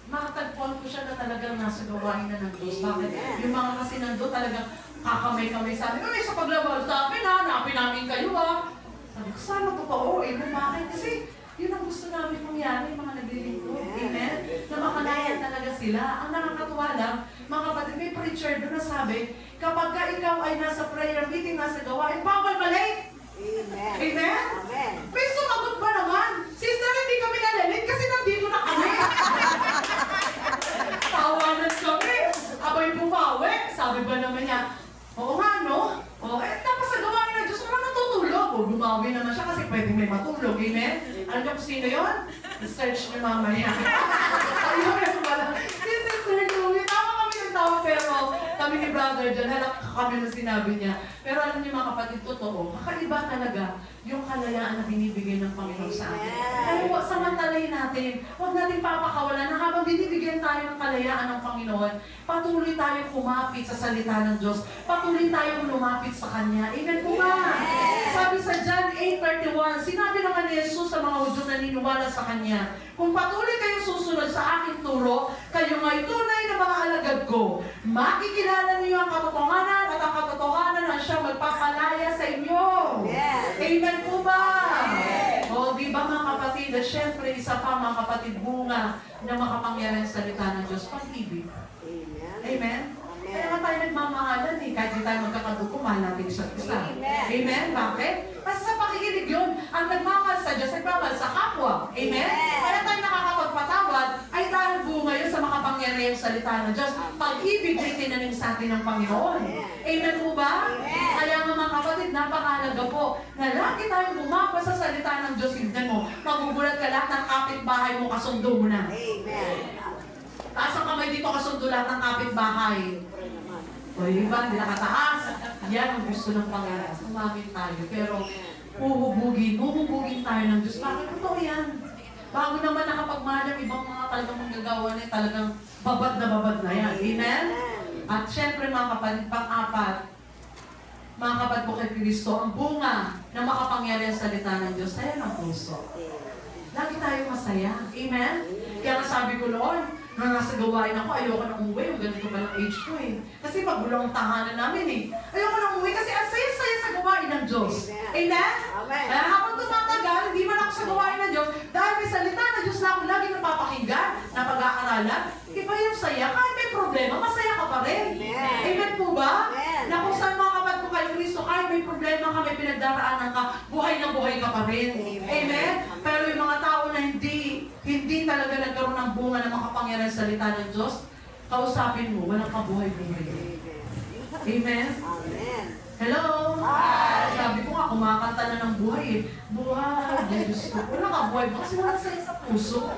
makatagpuan ko siya na talagang nasa gawain na ng Diyos. Bakit? Yung mga kasi nandun talagang kakamay-kamay sa amin. Sa paglabas sa amin hanapin namin kayo Sabi ko, sana totoo. Amen? Bakit? Kasi yun ang gusto namin mangyari, mga naglilingkod. Amen? Na makalayan talaga sila. Ang nakakatuwa lang, mga kapatid, may preacher doon na sabi, kapag ka ikaw ay nasa prayer meeting, nasa gawain, bawal mali. Amen. Amen? Amen. May sumagot ba naman? Sister, hindi kami nalalit kasi nandito na kami. Tawanan kami. Abay bumawi. Sabi ba naman niya, oo nga, no? Tapos sa gawain ng Diyos, naman natutulog. Bumawi naman siya kasi pwedeng may matulog. Amen? Alam niyo kung sino yun? Search niyo mamaya. Ayun, wala. Si Sister Louie, tama kami ng tao, pero kami ni Brother John, halak kami na sinabi niya. Pero alam niyo mga kapatid, totoo, kakaiba talaga yung kalayaan na binibigay ng Panginoon sa atin. Kaya huwag samantalayin natin, huwag natin papakawalan na habang binibigyan tayo ng kalayaan ng Panginoon, patuloy tayo kumapit sa salita ng Diyos, patuloy tayo lumapit sa Kanya. Amen po ba? Sabi sa John 8:31, sinabi naman ni Jesus sa mga Hudyo na naniniwala sa Kanya, kung patuloy kayong susunod sa aking turo, kayo ay tunay na mga alagad ko. Makikilala niyo ang katotohanan at ang katotohanan na siya magpapalaya sa inyo. Amen po ba? O, di ba mga kapatid, at syempre isa pa mga kapatid, bunga na makapangyarihan sa salita ng Diyos, pag-ibig. Amen? Kaya nga tayo nagmamahalan kahit di tayo magkakadugo, mahal natin isa't isa. Amen? Bakit? Kasi sa pakikinig yun, ang nagmamahal sa Diyos, nagmamahal sa kapwa. Amen? Kaya tayo nakakapagpatawad, ay dahil bunga yun sa makapangyarihang salita salita ng Diyos. Pag-ibig ay tinanim sa atin ng Panginoon. Amen po ba? Kaya nga mga kapatid, napakahalaga po na lagi tayong bumaba sa salita ng Diyos. Tignan mo, magugulat ka lahat ng kapitbahay mo, kasundo mo na. Amen. Taas ang kamay dito, kasundo lahat ng kapitbahay. O iba, hindi nakataas. Yan ang gusto ng Panginoon. Umamin tayo. Pero huhubugin tayo ng Diyos. Bakit totoo yan? Bago naman nakapagmahal yung ibang mga talagang manggagawa na talagang babad na yan. Amen? At syempre mga kapatid, pang-apat, mga kapatid ko kay Kristo, ang bunga na makapangyarihan sa salita ng Diyos, saya ng puso. Lagi tayo masaya. Amen? Kaya nga sabi ko, Lord, nung nasa gawain ako, ayoko na umuwi. Yung ganito pa lang age ko eh. Kasi magulang ang tahanan namin eh. Ayoko na umuwi kasi ang saya-saya sa gawain ng Diyos. Amen? Amen. Kaya habang tumatagal, hindi man ako sa gawain ng Diyos, dahil may salita ng Diyos na ako lagi napapakinggan, na pag-aaralan, iba yung saya. Kahit may problema, masaya ka pa rin. Amen. Amen po ba? Amen. Na kung saan mga kapatid ko kay Kristo, kahit may problema ka, may pinagdaraanan ka, buhay na buhay ka pa rin. Amen? Pero yung mga tao na hindi talaga nagkaroon ng bunga ng makapangyarihan sa salita ng Diyos, kausapin mo, walang kabuhay-buhay. Amen? Amen. Hello? Hi! Sabi ko nga, kumakanta na ng buhay eh. Buhay, Diyos ko. Wala ka buhay mo kasi wala sa'yo sa puso.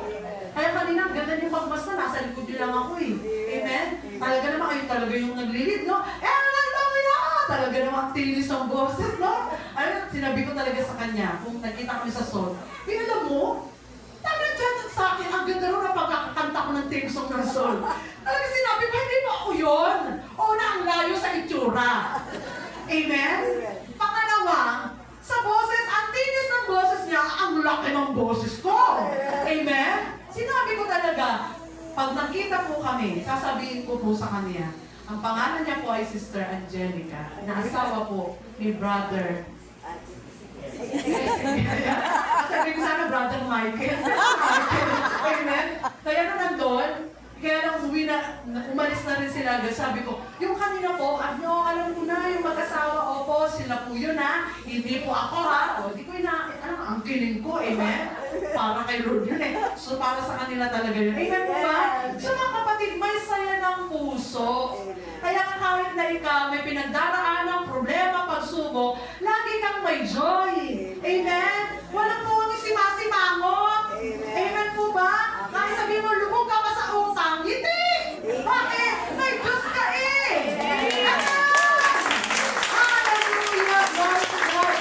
Kaya kanina, ang ganda niyo pagbasta, nasa likod niyo lang ako eh. Amen? Talaga naman kayo talaga yung naglilid, no? Hallelujah! Talaga naman tilis ang boses, no? Ayun, sinabi ko talaga sa kanya, kung nakita kami sa son, alam mo, talaga dyan sa akin, ang ganda rin na pagkakanta ko ng team song ng sol. Talaga sinabi ko, hindi mo ako yun. O na ang layo sa itsura. Amen? Pangalawa, sa boses, ang tinis ng boses niya, ang laki ng boses ko. Amen? Sinabi ko talaga, pag nakita po kami, sasabihin ko po sa kanya, ang pangalan niya po ay Sister Angelica, na asawa po ni Brother. Sabi ko sana, Brother Michael. Amen? Kaya na nandun, kaya nang umalis na rin sila agad. Sabi ko, yung kanina po, alam ko na, yung mag-asawa, opo, sila po yun ha. Hindi po ako ha. O, di ko ang kiling ko, amen? Para kay Lord yun eh. So, para sa kanila talaga yun. Amen po ba? So, mga kapatid, may saya ng puso. Kaya kahit na ikaw may pinagdaraan ng problema, pagsubok, lagi kang may joy. Amen? Walang po si Masimangot. Amen po ba? Kahit sabihin mo, lubog ka pa sa utang, hindi! Bakit? May Diyos ka eh! Amen! Hallelujah! God to God!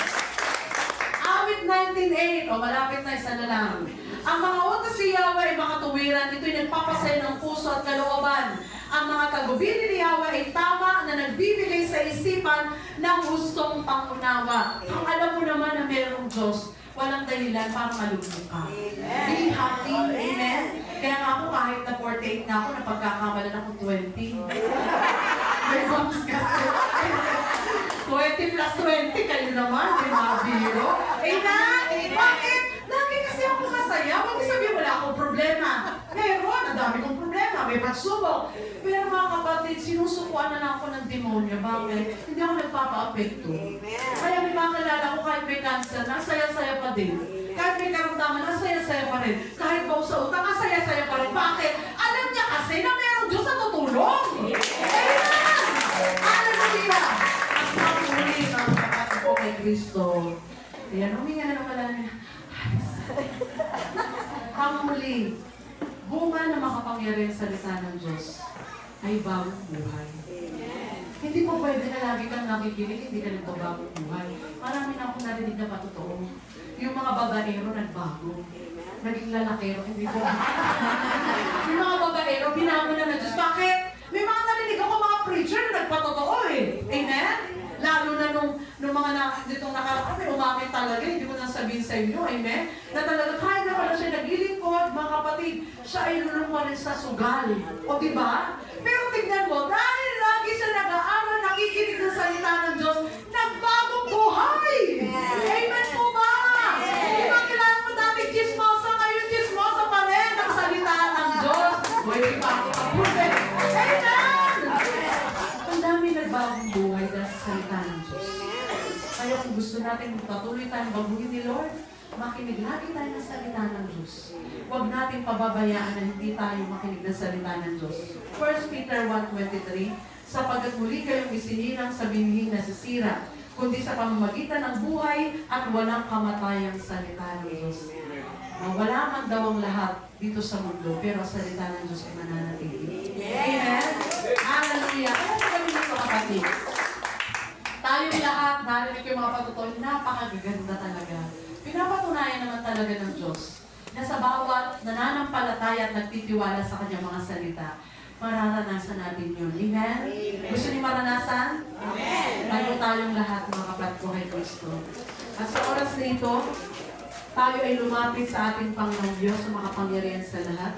Awit 19:8. O, malapit na, isa na lang. Ang mga utos si Yahweh ay makatuwiran. Ito'y nagpapasaya ng puso at kalooban. Ang mga tagubili ni Yahweh ay tama na nagbibigay sa isipan ng gustong pangunawa. Ang alam mo naman na mayroong Diyos, walang dahilan para malugmok ka. Be happy. Amen? Kaya nga ako kahit na 48 na ako, napagkakamalan ako 20. May box kasi. 20 plus 20, kayo naman, may mga biro. Amen? Bakit? Lagi kasi ako masaya. Huwag sabihin, wala akong problema. Meron, ang dami kong problema. May pagsubok. Pero mga kapatid, sinusukuan na lang ako ng demonyo. Bakit? Hindi ako nagpapa-apekto. Kaya may mga kalala ko kahit may cancer, nasaya-saya pa din. Kahit may karamdaman, nasaya-saya pa rin. Kahit baw sa utang, nasaya-saya pa rin. Bakit? Alam niya kasi na mayroong Diyos na tutulong. Amen! Hallelujah! At mapuli, mga kapatid ko kay Kristo. Ayan, huminga na naman lang niya. Ang muli, bunga na makapangyarihan sa salita ng Diyos ay bagong buhay. Hindi po pwede na lagi kang nakikinig, hindi ka nagbabagong buhay. Marami na akong narinig na patotoo. Yung mga babaero nagbago. Naging lalakero, hindi po. Yung mga babaero, binago na ng Diyos. Bakit? May mga narinig ako mga preacher na nagpatotoo eh. Amen? Lalo na nung mga ditong nakaraan, may umamin talaga, hindi ko nang sabihin sa inyo, amen? Na talaga, kahit na pala siya naglilingkod, mga kapatid, siya ay lulong rin sa sugal. O diba? Pero tignan mo, dahil lagi siya nag-aaral, nakikinig ng salita ng Diyos, nagbagong buhay! Amen po ba? Di ba kailangan mo dati chismosa, ngayon chismosa pa rin ang salita ng Diyos. Pwede pa ako kapusin. Amen! Ang dami nagbagong buhay dahil sa salita ng Diyos. Kaya kung gusto natin patuloy tayong baguhin ni Lord, makinig lagi tayo ng salita ng Diyos. Huwag natin pababayaan na hindi tayo makinig ng salita ng Diyos. 1 Peter 1:23, sapagkat muli kayong isinilang sa binhing nasisira, kundi sa pamamagitan ng buhay at walang kamatayang salita ng Diyos. Wala man daw ang lahat dito sa mundo, pero ang salita ng Diyos ay mananatili. Amen? Hallelujah! Kaya sa kami nito kapatid, tayong lahat, narinig ko yung mga patutuan, napakagaganda talaga. Pinapatunayan naman talaga ng Diyos na sa bawat nananampalataya at nagtitiwala sa kanyang mga salita, mararanasan natin yun. Amen? Gusto niyo maranasan? Amen. Tayong lahat, mga kapatid ko kay Kristo. At sa oras na ito, tayo ay lumapit sa ating Panginoong Diyos sa makapangyarihan sa lahat.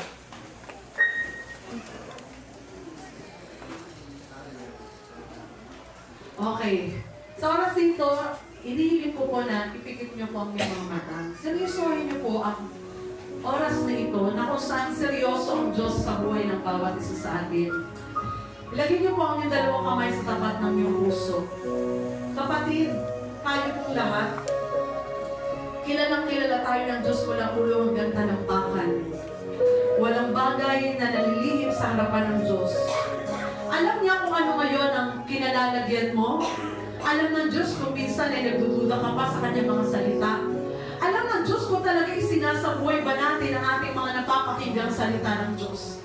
Okay. Sa oras na ito, inihiling ko po na ipikit niyo po ang inyong mga mata. Seryosohin niyo po ang oras na ito na kung saan seryoso ang Diyos sa buhay ng bawat isa sa atin. Ilagay niyo po ang inyong dalawang kamay sa tapat ng iyong puso. Kapatid, tayo pong lahat, kilalang kilala tayo ng Diyos mula ulo hanggang talampakan. Walang bagay na nalilihim sa harapan ng Diyos. Alam niya kung ano ngayon ang kinalalagyan mo. Alam ng Diyos kung minsan ay nagdududa ka pa sa kanyang mga salita. Alam ng Diyos kung talaga isinasabuhay ba natin ang ating mga napapakinggang salita ng Diyos.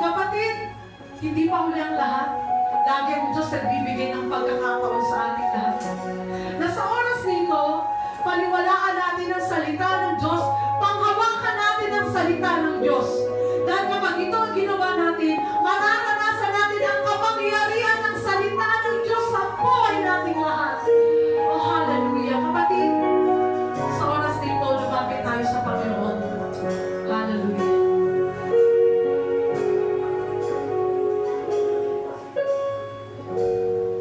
Kapatid, hindi pa huli ang lahat. Lagi ang Diyos nagbibigay ng pagkakataon sa ating lahat. Na sa oras nito, paniwalaan natin ang salita ng Diyos, panghawakan natin ang salita ng Diyos. Dahil kapag ito ang ginawa natin, mararanasan natin ang kapangyarihan ng salita ng Diyos sa buhay nating lahat. Oh, hallelujah. Kapatid, sa oras nito, lumapit tayo sa Panginoon. Hallelujah.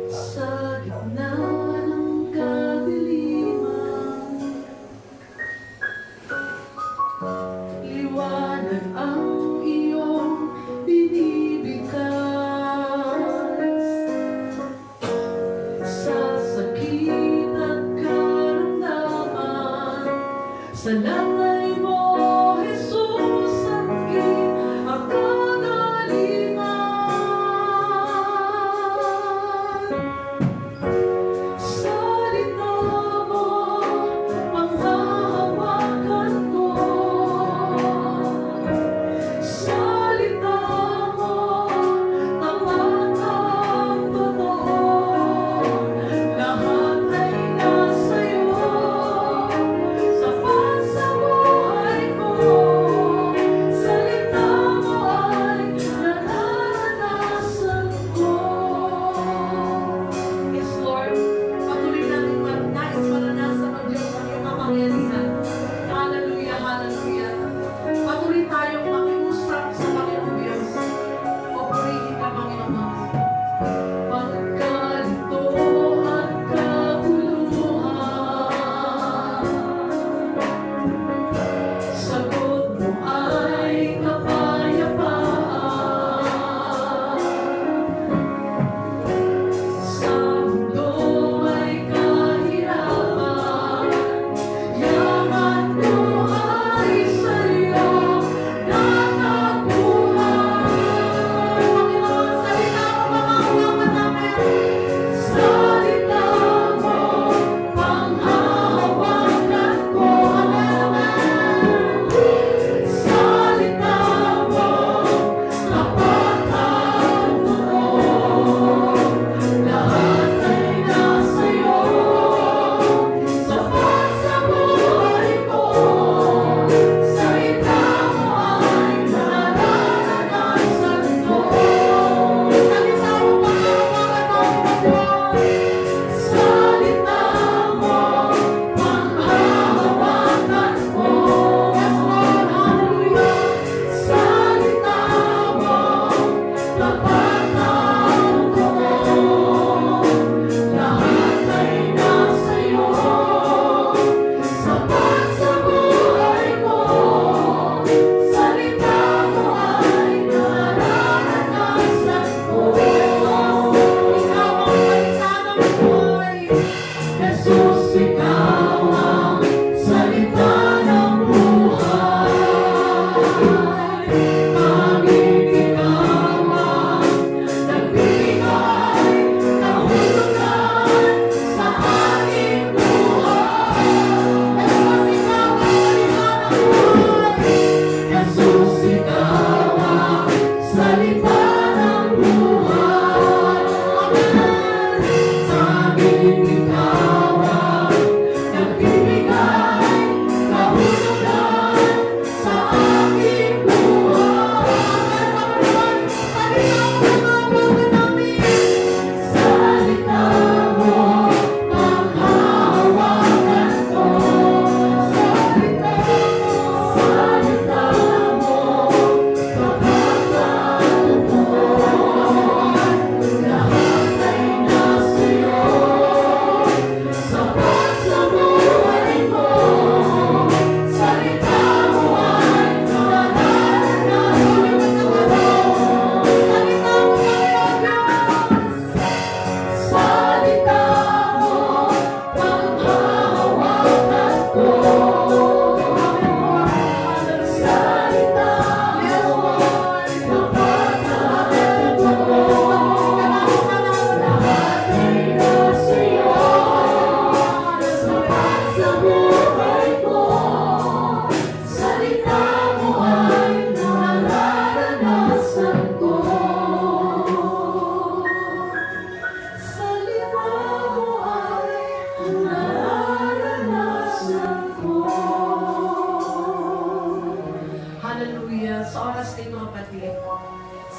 Sa gitna ng kadiliman, liwanag ang iyong binibigkas. Sa sakit at karamdaman, sa langay mo, Jesus, sakit at kagaliman. Salita mo, panghahawakan ko. Salita mo, tapat at totoo. Lahat ay nasa iyo, sapat sa buhay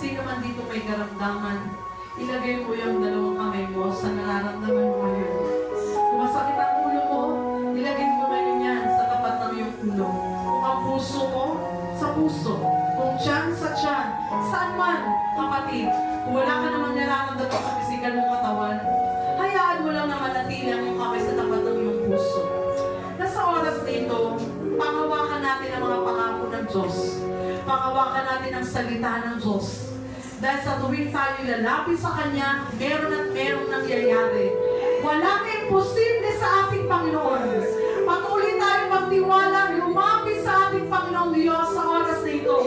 Sino man dito may karamdaman, ilagay mo yung dalawang kamay mo sa nararamdaman mo ngayon. Kung masakit ang ulo mo, ilagay mo ngayon yan sa tapat ng iyong ulo. Kung ang puso mo, sa puso. Kung tiyan, sa tiyan. Saan man, kapatid. Kung wala ka naman nararamdaman sa pisikal mong katawan, hayaan mo lang na manatili ang iyong kamay sa tapat ng iyong puso. Nasa oras nito, pangawakan natin ang mga pangako ng Diyos. Pangawakan natin ang salita ng Diyos. Dahil sa tuwing tayo lalapit sa Kanya, meron at merong nangyayari. Walang imposible sa ating Panginoon. Patuloy tayo magtiwala, lumapit sa ating Panginoong Diyos sa oras na ito.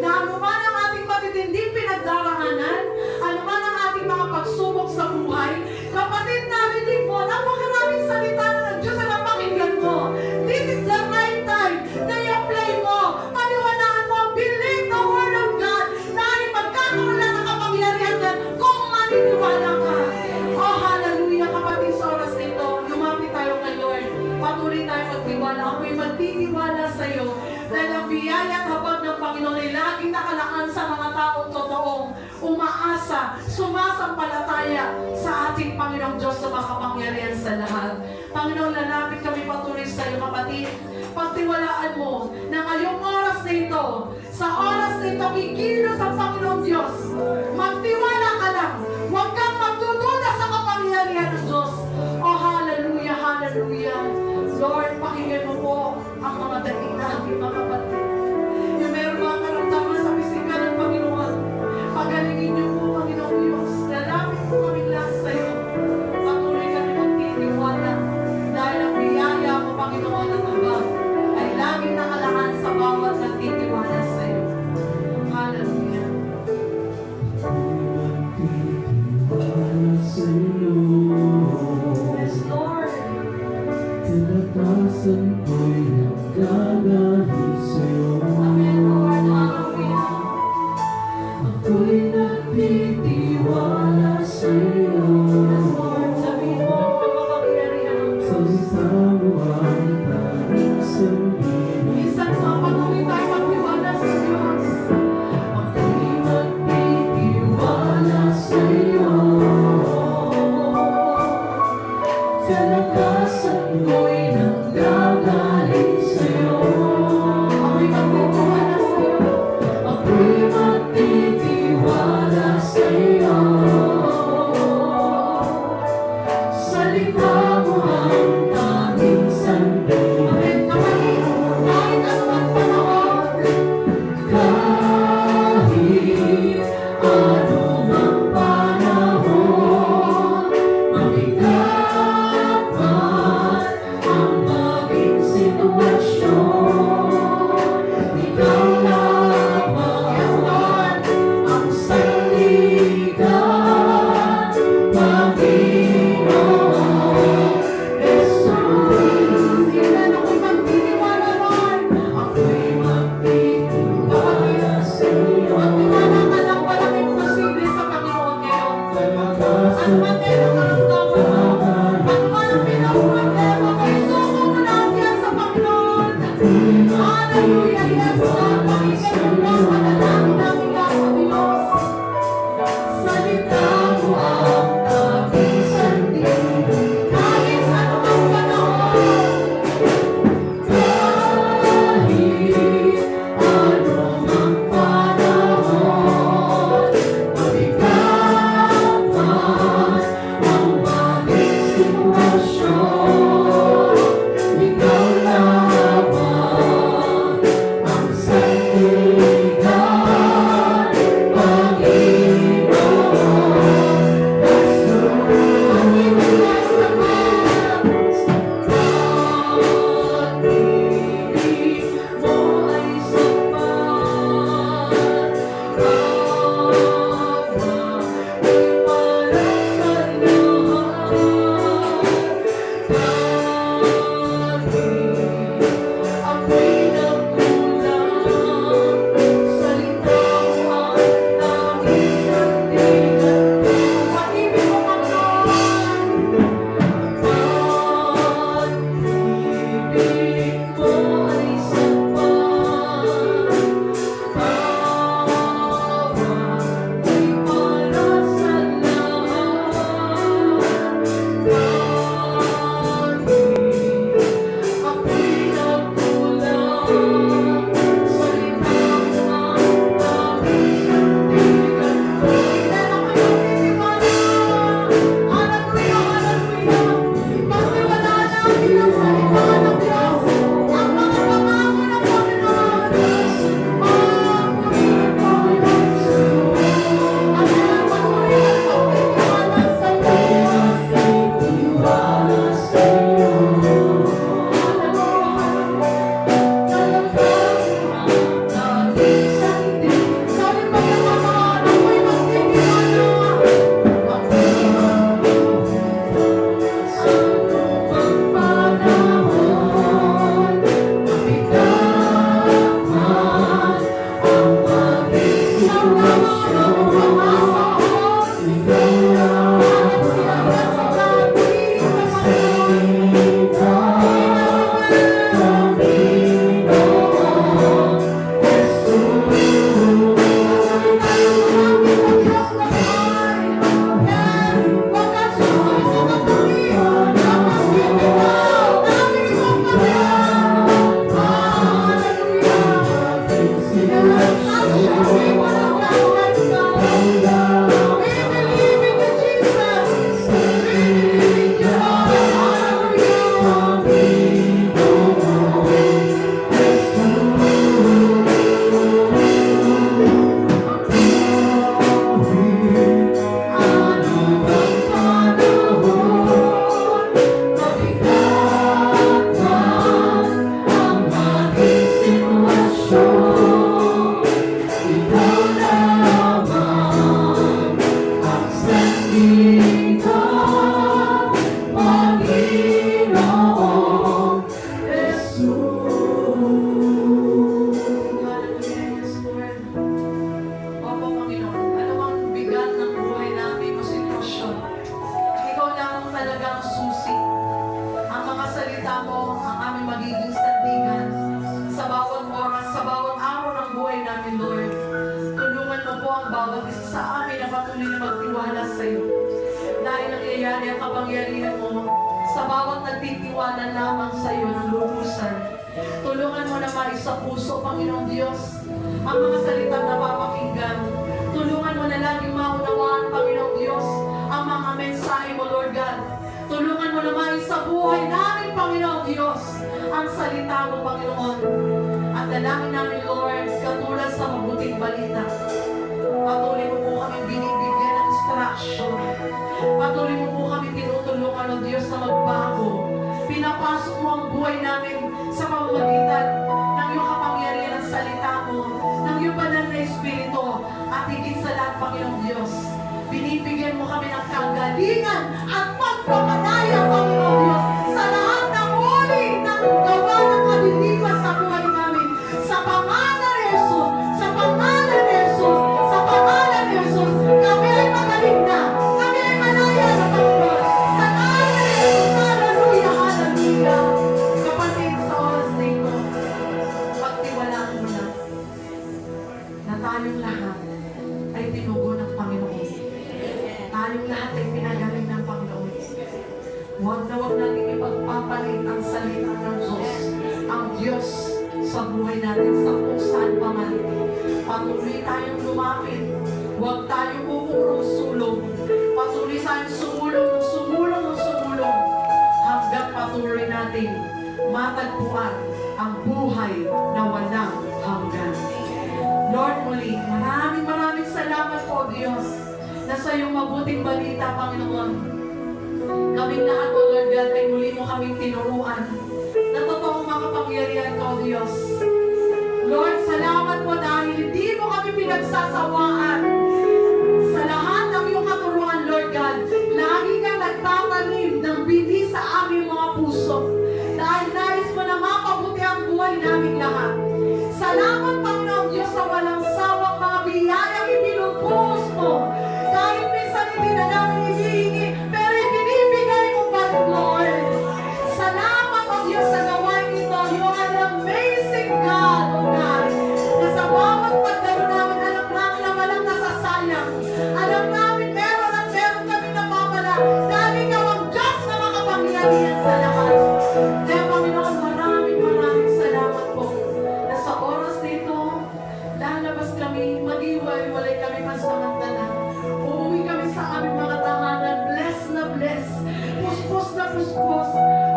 Na anuman ang ating matitinding pinagdaraanan, anuman ang ating mga pagsubok sa buhay, kapatid, narinig mo, napakaraming salita ng Diyos na napakinggan mo. This is the right time na i-apply mo. Paniwalaan mo, believe the word of God na magkakaroon na ng kapangyarihan yan kung maniniwala ka. Oh, hallelujah, kapatid, sa oras nito, lumapit tayo kay Lord. Patuloy tayo magtiwala. Ako'y magtitiwala sa iyo dahil ang biyaya at habag ng Panginoon ay laging nakalaan sa mga taong totoong umaasa, sumasampalataya sa ating Panginoong Diyos na makapangyarihan sa lahat. Panginoon, lalapit kami patuloy sa iyo, kapatid. Pagtiwalaan mo na ngayong oras na ito, sa oras na ito, kikilos ang Panginoong Diyos. Magtiwala ka lang. Huwag kang magdududa sa kapangyarihan ng Diyos. Oh, hallelujah, hallelujah. Lord, pakinggan mo po ang mga dating natin, mga kapatid. Yung meron mga karamdaman sa pisikal ng Panginoon, pagalingin niyo po, Panginoong Diyos. Lalapit po kami lahat sa iyo. Patuloy kami magtitiwala dahil ang biyaya mo, Panginoon, at habang ay laging nakalaan sa bawat nagtitiwala sa iyo. Hallelujah. Yes, Lord. Tinatasan ko'y nagagaling sa'yo. Amen, Lord. Hallelujah. Ako'y nagtitiwala sa'yo. Yes, Lord. Sabihin mo ang makapangyarihan ng Diyos. Salita mo ang tanging sabihin. Minsan mga patuloy tayo magtiwala sa Diyos. Ako'y nagtitiwala sa'yo. Tinatasan ko'y nagagaling sa'yo. Ako'y magtitiwala sa iyo. Ako'y magtitiwala sa'yo. Salita mo ang tanging sabihin. Amen. Kapatid, Daddy, ang kapangyarihan mo sa bawat nagtitiwala lamang sa iyo ng lubusan. Tulungan mo na maisa puso, Panginoong Diyos, ang mga salitang napapakinggan. Tulungan mo na laging maunawaan, Panginoong Diyos, ang mga mensahe mo, Lord God. Tulungan mo na maisa buhay namin, Panginoong Diyos, ang salita mo, Panginoon. At dalangin namin, Lord, katulad sa mabuting balita. Patuloy mo po kami binibigyan ng instruction. Patuloy mo po kami tinutulungan ng Diyos na magbago. Pinapasok mo ang buhay namin sa pamamagitan ng iyong kapangyarihan ng salita mo, ng iyong banal na Espiritu, at higit sa lahat, Panginoong Diyos, binibigyan mo kami ng kagalingan at pagpapadaya, Panginoong Diyos, sa lahat ng uri ng gawa ng kalilipas sa buhay namin. Sa pangalan ni Jesus, sa pangalan ni Jesus, sa pangalan ni Jesus, kami ay magaling na, kami ay malaya na, Panginoon. Sa ngalan ni Jesus, hallelujah, hallelujah. Kapatid, sa oras na ito, pagtiwalaan mo na tayong lahat ay tinugo ng Panginoon. Tayong lahat ay pinagaling ng Panginoon. Huwag na huwag natin ipagpapalit ang salita ng Diyos, ang Diyos sa buhay natin sa kung saan pa man. Patuloy tayong lumapit. Huwag tayong pupurong sulong. Patuloy tayong sumulong hanggang patuloy natin matagpuan ang buhay na walang hanggan. Lord, muli, maraming salamat po, Diyos, na sa iyong mabuting balita, Panginoon. Kaming lahat, O Lord God, ay muli mo kaming tinuruan na totoong makapangyarihan ka, O Diyos. Lord, salamat po dahil hindi mo kami pinagsasawaan sa lahat ng iyong katuruan, Lord God. Lagi kang nagtatanim ng binhi sa aming mga puso dahil nais mo na mapabuti ang buhay naming lahat. Salamat, Panginoon Diyos, sa walang sawang mga biyayang ibinubuhos mo. Kahit minsan hindi na namin hinihingi, pero ibinibigay mo pa, Lord. Salamat, O Diyos, sa gawain ito. You are an amazing God, O God. Na sa bawat pagdalo namin, alam namin na walang nasasayang. Alam namin meron at meron kami napapala. Dahil ikaw ang Diyos na makapangyarihan sa lahat. Kaya, Panginoon, maraming salamat po na sa oras nito, lalabas kami, mag-iwalay kami pansamantala. Uuwi kami sa aming mga tahanan, bless na bless, puspos na puspos,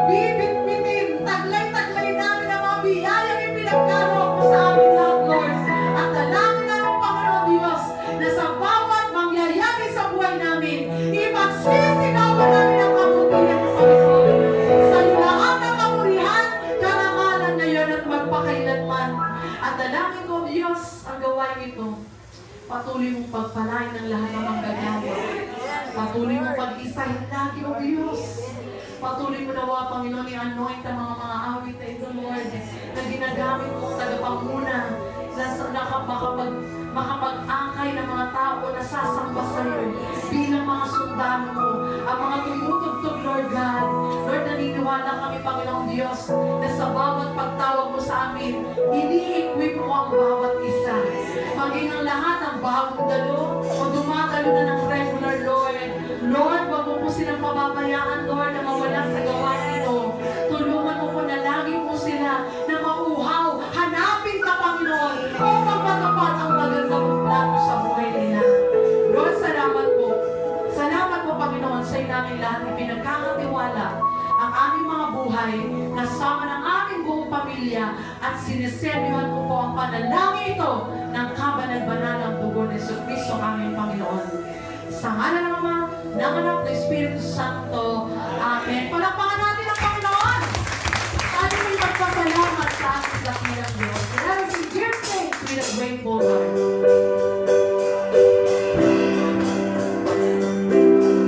bibit-bitin, taglay-taglay namin ang mga biyayang ipinagkaloob mo sa amin lahat, Lord. At dalangin namin, Panginoon Diyos, na sa bawat mangyayari sa buhay namin, ipagsisigawan namin ang kabutihan ng Panginoon. Sa lahat ng kapurihan, karangalan ngayon at magpakailanman. At dalangin ko, Diyos, ang gawain ito. Patuloy mong pagpalain ng lahat ng manggagawa. Patuloy mong pag-isahin lagi, O Diyos. Patuloy mo nawa, Panginoon, i-anoint ang mga awit na ito, Lord, na ginagamit mo sa tagapanguna, na makapag-akay ng mga tao na sasamba sa iyo bilang mga sundalo mo, ang mga tumutugtog, Lord God. Lord, naniniwala kami, Panginoong Diyos, na sa bawat pagtawag mo sa amin, ini-equip mo ang bawat isa. Maging ang lahat ng bagong dalo o dumadalo na ng regular, Lord. Lord, wag mo po silang pababayaan, Lord, na mawala sa gawain ito. Tulungan mo po na lagi po sila na mauhaw. Hanapin ka, Panginoon, upang matapat ang magandang plano sa buhay nila. Lord, salamat po. Salamat po, Panginoon, sa namin lahat ipinagkakatiwala ang aming mga buhay kasama ng aming buong pamilya at sineseryohan mo po ang panalangin ito ng